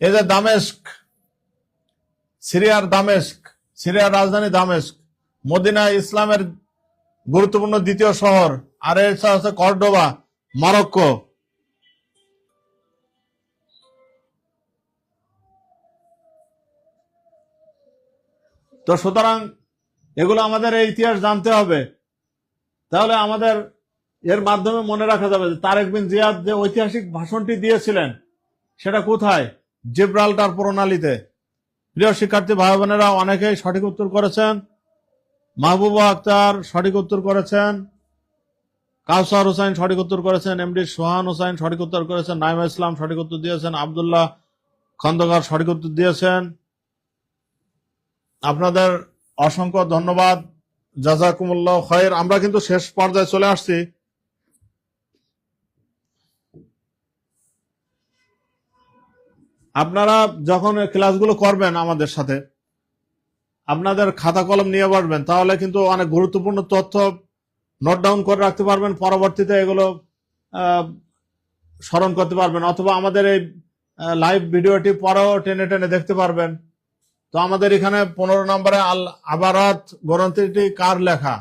এই যে দামেস্ক, সিরিয়ার দামেস্ক, সিরিয়ার রাজধানী দামেস্ক, মদিনা ইসলামের গুরুত্বপূর্ণ দ্বিতীয় শহর, আর এর হচ্ছে কর্ডোবা, মরক্কো। তো সুতরাং এগুলো আমাদের এই ইতিহাস জানতে হবে, তাহলে আমাদের এর মাধ্যমে মনে রাখা যাবে যে তারেক বিন জিয়াদ যে ঐতিহাসিক ভাষণটি দিয়েছিলেন সেটা কোথায়, জিব্রাল্টার প্রণালীতে। প্রিয় শিক্ষার্থী ভাই বোনেরা, অনেকেই সঠিক উত্তর করেছেন। মাহবুবা আক্তার সঠিক উত্তর করেছেন, কাউসার হোসেন সঠিক উত্তর করেছেন, এমডি সোহান হোসেন সঠিক উত্তর করেছেন, নাইমা ইসলাম সঠিক উত্তর দিয়েছেন, আব্দুল্লাহ খন্দকার সঠিক উত্তর দিয়েছেন। আপনাদের অসংখ্য ধন্যবাদ, জাযাকুমুল্লাহ খায়র। আমরা কিন্তু শেষ পর্যায়ে চলে আসছি। আপনারা যখন ক্লাসগুলো করবেন আমাদের সাথে, আপনাদের খাতা কলম নিয়ে বসবেন, তাহলে কিন্তু অনেক গুরুত্বপূর্ণ তথ্য নোট ডাউন করে রাখতে পারবেন, পরবর্তীতে এগুলো স্মরণ করতে পারবেন, অথবা আমাদের এই লাইভ ভিডিওটি পরেও টেনে টেনে দেখতে পারবেন। তো আমাদের এখানে 15 নম্বরে আল আবারাত গ্রন্থটি কার লেখা,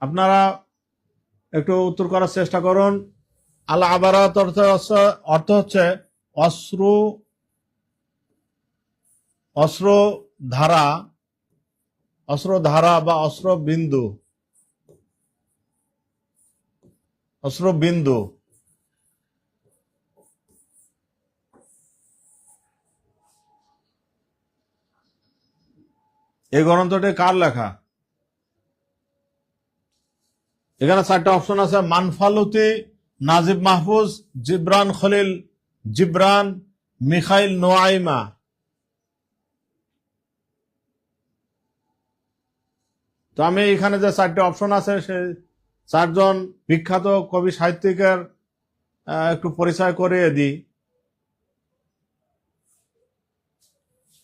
আপনারা একটু উত্তর করার চেষ্টা করুন। আল আবারাত অর্থ হচ্ছে অস্ত্র ধারা বা অস্ত্র বিন্দু। এই গ্রন্থটি কার লেখা? এখানে 4টা অপশন আছে, মানফালুতি, নাজিব মাহফুজ, জিবরান খলিল জিবরান, মিখাইল নোয়াইমা। তো আমি এখানে যে 4টা অপশন আছে সেই 4 জন বিখ্যাত কবি সাহিত্যিকের একটু পরিচয় করিয়ে দিই।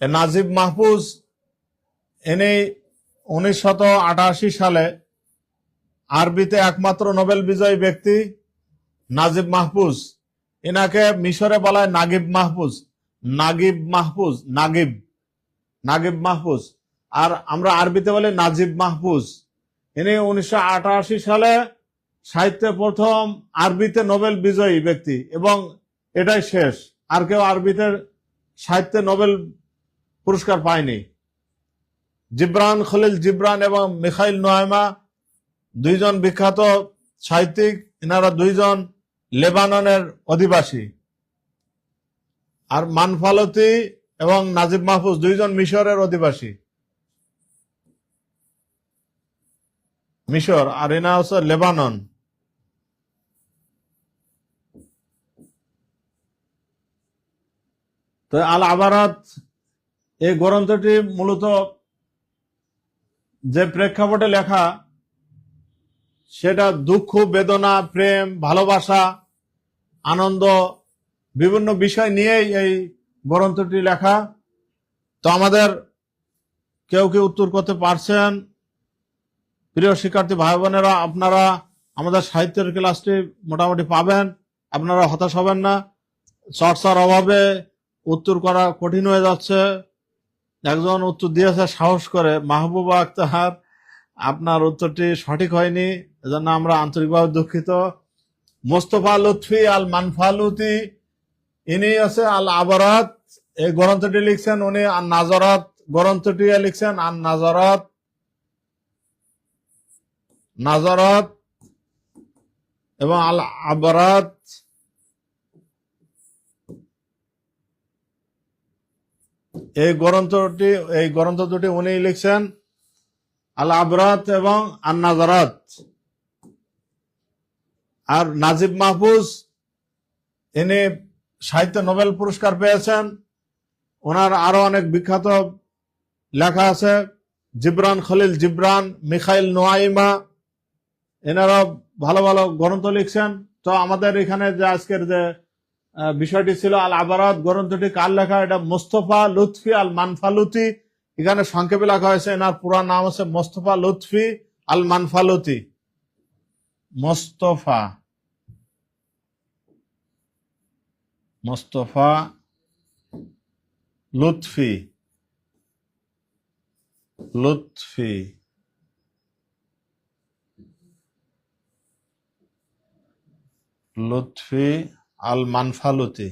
নাজিব মাহফুজ, ইনি 1988 সালে আরবিতে একমাত্র নোবেল বিজয়ী ব্যক্তি নাজিব মাহফুজ। এনাকে মিশরে বলা হয় নাগিব মাহফুজ, আর আমরা আরবিতে বলি নাজিব মাহফুজ। ইনি 1988 সালে সাহিত্যে প্রথম আরবিতে নোবেল বিজয়ী ব্যক্তি, এবং এটাই শেষ। আর কেউ আরবিতে সাহিত্যে নোবেল পুরস্কার পায়নি। জিবরান খলিল জিবরান এবং মিখাইল নোয়াইমা 2 জন বিখ্যাত সাহিত্যিক। এনারা 2 জন লেবাননের অধিবাসী। আর মানফালতি এবং নাজিব মাহফুজ দুইজন মিশরের অধিবাসী, মিশর, আর এনা হচ্ছে লেবানন। তো আল আবারাত এই গ্রন্থটি মূলত যে প্রেক্ষাপটে লেখা সেটা দুঃখ, বেদনা, প্রেম, ভালোবাসা, আনন্দ বিভিন্ন বিষয় নিয়েই এই গ্রন্থটি লেখা। তো আমাদের কেউ কেউ উত্তর করতে পারছেন। প্রিয় শিক্ষার্থী ভাই বোনেরা, আপনারা আমাদের সাহিত্যের ক্লাসটি মোটামুটি পাবেন, আপনারা হতাশ হবেন না। চর্চার অভাবে উত্তর করা কঠিন হয়ে যাচ্ছে। একজন উত্তর দিয়েছে সাহস করে, মাহবুবা আক্তার, আপনার উত্তরটি সঠিক হয়নি, এজন্য আমরা আন্তরিকভাবে দুঃখিত। মোস্তফা লুৎফি আল মানফালুতি, ইনি আছে আল আবারাত এই গ্রন্থটি লিখছেন, উনি আন নাজারাত গ্রন্থটি লিখছেন। আন নাজারাত, নাজারাত এবং আল আবারাত এই গ্রন্থ দুটি উনি লিখছেন, আল আবরাত এবং আন নাজারাত। আর নাজিব মাহফুজ, ইনি সাহিত্য নোবেল পুরস্কার পেয়েছেন। ওনার আরো অনেক বিখ্যাত লেখা আছে, জিবরান খলিল জিবরান, মিখাইল নোয়াইমা, এনারা ভালো ভালো গ্রন্থ লিখছেন। তো আমাদের এখানে যে আজকের যে বিষয়টি ছিল আল আবারাত গ্রন্থটি কার লেখা, এটা মোস্তফা লুৎফি আল মানফালুতি। এখানে সংক্ষেপে লেখা হয়েছে, এনার পুরো নাম হচ্ছে মোস্তফা লুৎফি আল মানফালুতি। মোস্তফা লুৎফি লুৎফি লুৎফি আল মানফালুতি,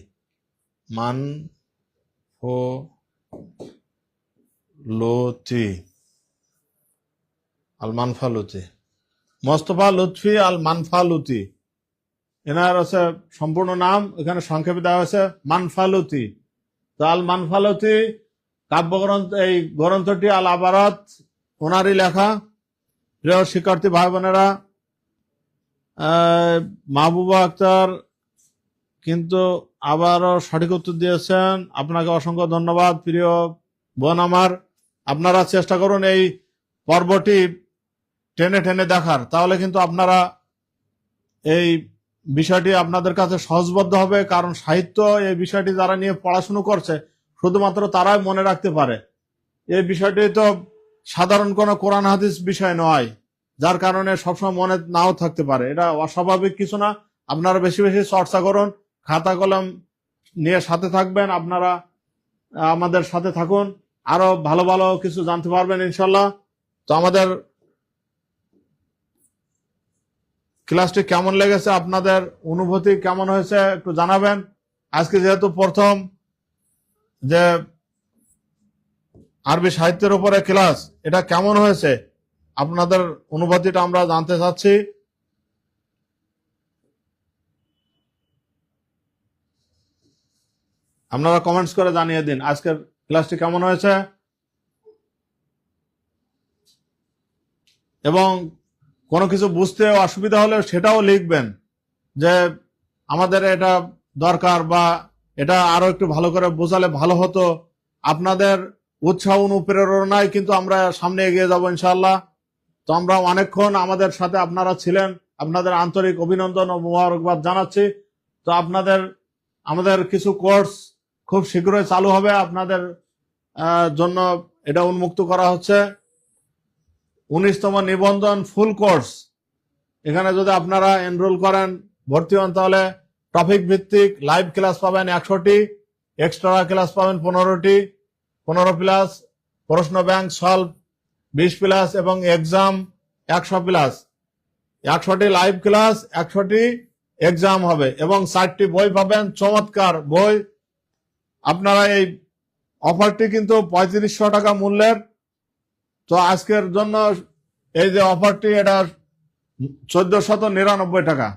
মোস্তফা লুৎফি আল মানফালুতি, এনার হচ্ছে সম্পূর্ণ নাম, এখানে সংক্ষেপে দেওয়া হয়েছে মানফালুতি। তো আল মানফালুতি কাব্যগ্রন্থ, এই গ্রন্থটি আল আবারাত ওনারই লেখা। প্রিয় শিক্ষার্থী ভাই বোনেরা, মাহবুবা আক্তার কিন্তু আবারও সঠিক উত্তর দিয়েছেন, আপনাকে অসংখ্য ধন্যবাদ প্রিয় বোন আমার। আপনারা চেষ্টা করুন এই পর্বটি টেনে টেনে দেখার, তাহলে কিন্তু আপনারা এই বিষয়টি আপনাদের কাছে সহজবোধ্য হবে। কারণ সাহিত্য এই বিষয়টি যারা নিয়ে পড়াশুনো করছে শুধুমাত্র তারাই মনে রাখতে পারে। এই বিষয়টি তো সাধারণ কোনো কোরআন হাদিস বিষয় নয়, যার কারণে সবসময় মনে নাও থাকতে পারে, এটা অস্বাভাবিক কিছু না। আপনারা বেশি বেশি চর্চা করুন, খাতা কলম নিয়ে সাথে থাকবেন, আপনারা আমাদের সাথে থাকুন, আরো ভালো ভালো কিছু জানতে পারবেন ইনশাল্লাহ। তো আমাদের ক্লাসটি কেমন লেগেছে, আপনাদের অনুভূতি কেমন হয়েছে একটু জানাবেন। আজকে যেহেতু প্রথম যে আরবি সাহিত্যের উপরে ক্লাস, এটা কেমন হয়েছে আপনাদের অনুভূতিটা আমরা জানতে চাচ্ছি। আপনারা কমেন্টস করে জানিয়ে দিন আজকের ক্লাসটি কেমন হয়েছে, এবং কোনো কিছু বুঝতে অসুবিধা হলে সেটাও লিখবেন যে আমাদের এটা দরকার বা এটা আরো একটু ভালো করে বোঝালে ভালো হতো। আপনাদের উৎসাহ অনুপ্রেরণায় কিন্তু আমরা সামনে এগিয়ে যাব ইনশাআল্লাহ। তো আমরা অনেকক্ষণ আমাদের সাথে আপনারা ছিলেন, আপনাদের আন্তরিক অভিনন্দন ও মোবারকবাদ জানাচ্ছি। তো আমাদের কিছু কোর্স খুব শীঘ্রই চালু হবে, আপনাদের জন্য এটা উন্মুক্ত করা হচ্ছে। 19তম নিবন্ধন ফুল কোর্স, এখানে যদি আপনারা এনরোল করেন, ভর্তি হন, তাহলে টপিক ভিত্তিক লাইভ ক্লাস পাবেন 100টি, এক্সট্রা ক্লাস পাবেন 15টি, 15 প্লাস প্রশ্ন ব্যাংক সলভ 20 প্লাস এবং এক্সাম 100 প্লাস। 100টি লাইভ ক্লাস, 100টি এক্সাম হবে এবং 4টি বই পাবেন, চমৎকার বই। আপনারা এই অফারটি কিন্তু 3500 টাকা মূল্যের। তো আজকের জন্য এই যে অফারটি, এটা 1499 টাকা।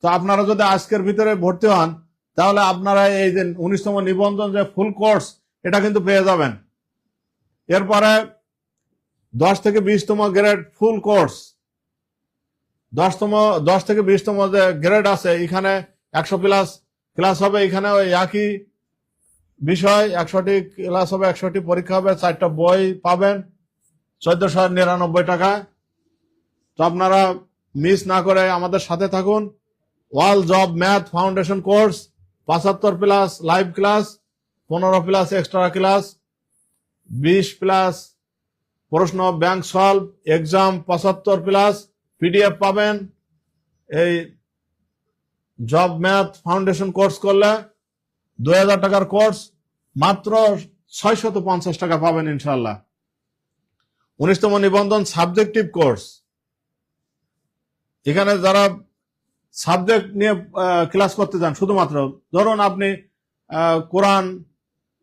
তো আপনারা যদি আজকের ভিতরে ভর্তি হন তাহলে আপনারা এই যে 19তম নিবন্ধন যে ফুল কোর্স এটা কিন্তু পেয়ে যাবেন। এরপরে 10 থেকে 20তম গ্রেড ফুল কোর্স, 10 থেকে 20তম যে গ্রেড আছে এখানে 100+ ক্লাস হবে। এখানে ওই একই বিষয় 100টি ক্লাস হবে, 100টি পরীক্ষা হবে, 4টা বই পাবেন 1499 টাকায়। তো আপনারা মিস না করে আমাদের সাথে থাকুন। ওয়াল job math foundation course 75+ live class, 15+ extra class, 20+ প্রশ্ন ব্যাংক সলভ, এক্সাম 75+, পিডিএফ পাবেন। এই জব ম্যাথ ফাউন্ডেশন কোর্স করলে 2000 টাকার কোর্স মাত্র 650 টাকা পাবেন ইনশাল্লাহ। 19তম নিবন্ধন সাবজেক্টিভ কোর্স, এখানে যারা সাবজেক্ট নিয়ে ক্লাস করতে যান, শুধুমাত্র ধরুন আপনি কোরআন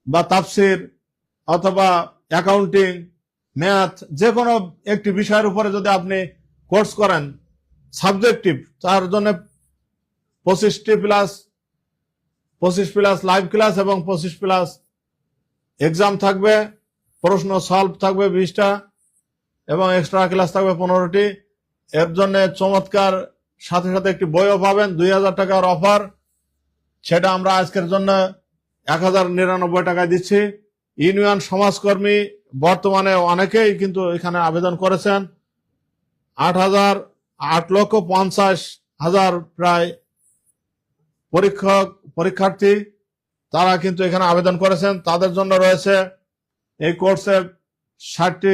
বা তাফসির অথবা অ্যাকাউন্টিং, ম্যাথ, যে কোনো একটি বিষয়ের উপরে যদি আপনি কোর্স করেন সাবজেক্টিভ, তার জন্য 25+ লাইভ ক্লাস এবং 25+ এক্সাম থাকবে, প্রশ্ন সলভ থাকবে 20টা এবং এক্সট্রা ক্লাস থাকবে 15টি। এর জন্য চমৎকার সাথে সাথে একটি বইও পাবেন। 2000 টাকার অফার, সেটা আমরা আজকের জন্য 1099 টাকায় দিচ্ছি। ইউনিয়ন সমাজকর্মী বর্তমানে অনেকেই কিন্তু এখানে আবেদন করেছেন। 8,50,000 প্রায় পরীক্ষার্থী তারা কিন্তু এখানে আবেদন করেছেন। তাদের জন্য রয়েছে এই কোর্সে 60টি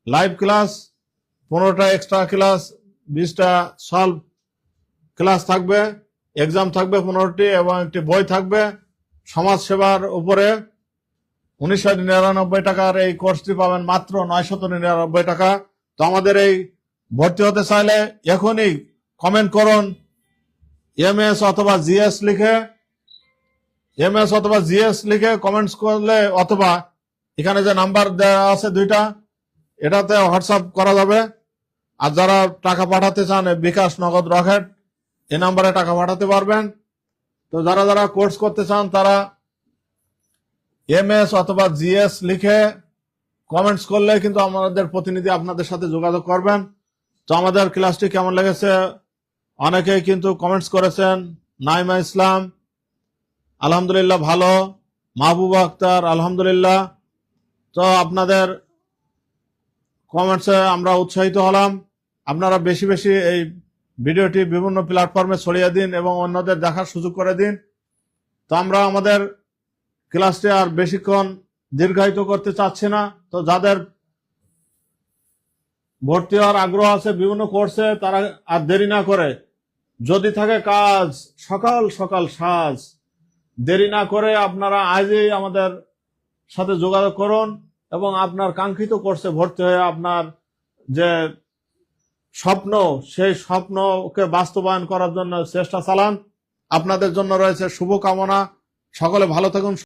লাইভ ক্লাস, 15টা এক্সট্রা ক্লাস, 20টা সলভ ক্লাস থাকবে, এক্সাম থাকবে 15টি এবং একটি বই থাকবে সমাজ সেবার উপরে। 1999 টাকার এই কোর্সটি পাবেন মাত্র 999 টাকা। তো আমাদের এই ভর্তি হতে চাইলে এখনই কমেন্ট করুন এমএস অথবা জিএস লিখে কমেন্টস করলে, অথবা এখানে যে নাম্বার দেওয়া আছে 2টা, এটাতে হোয়াটসঅ্যাপ করা যাবে। আর যারা টাকা পাঠাতে চান বিকাশ, নগদ, রকেট, এই নাম্বারে টাকা পাঠাতে পারবেন। তো যারা যারা কোর্স করতে চান তারা এমএস অথবা জিএস লিখে কমেন্টস করলে কিন্তু আমাদের প্রতিনিধি আপনাদের সাথে যোগাযোগ করবেন। তো আমাদের ক্লাসটি কেমন লেগেছে অনেকেই কিন্তু কমেন্টস করেছেন। নাইমা ইসলাম আলহামদুলিল্লাহ ভালো, মাহবুবা আক্তার আলহামদুলিল্লাহ। তো আপনাদের কমেন্টসে আমরা উৎসাহিত হলাম। আপনারা বেশি বেশি এই ভিডিওটি বিভিন্ন প্ল্যাটফর্মে ছড়িয়ে দিন এবং অন্যদের দেখার সুযোগ করে দিন। তো আমরা আমাদের ক্লাসটি আর বেশিক্ষণ দীর্ঘায়িত করতে চাচ্ছি না। তো যাদের ভর্তি হওয়ার আগ্রহ আছে বিভিন্ন কোর্সে, তারা আর দেরি না করে, যদি থাকে কাজ সকাল সকাল সাজ, দেরি না করে আপনারা আজই আমাদের সাথে যোগাযোগ করুন এবং আপনার কাঙ্ক্ষিত কোর্সে ভর্তি হয়ে আপনার যে স্বপ্ন, সেই স্বপ্নকে বাস্তবায়ন করার জন্য চেষ্টা চালান। আপনাদের জন্য রয়েছে শুভকামনা। সকলে ভালো থাকুন।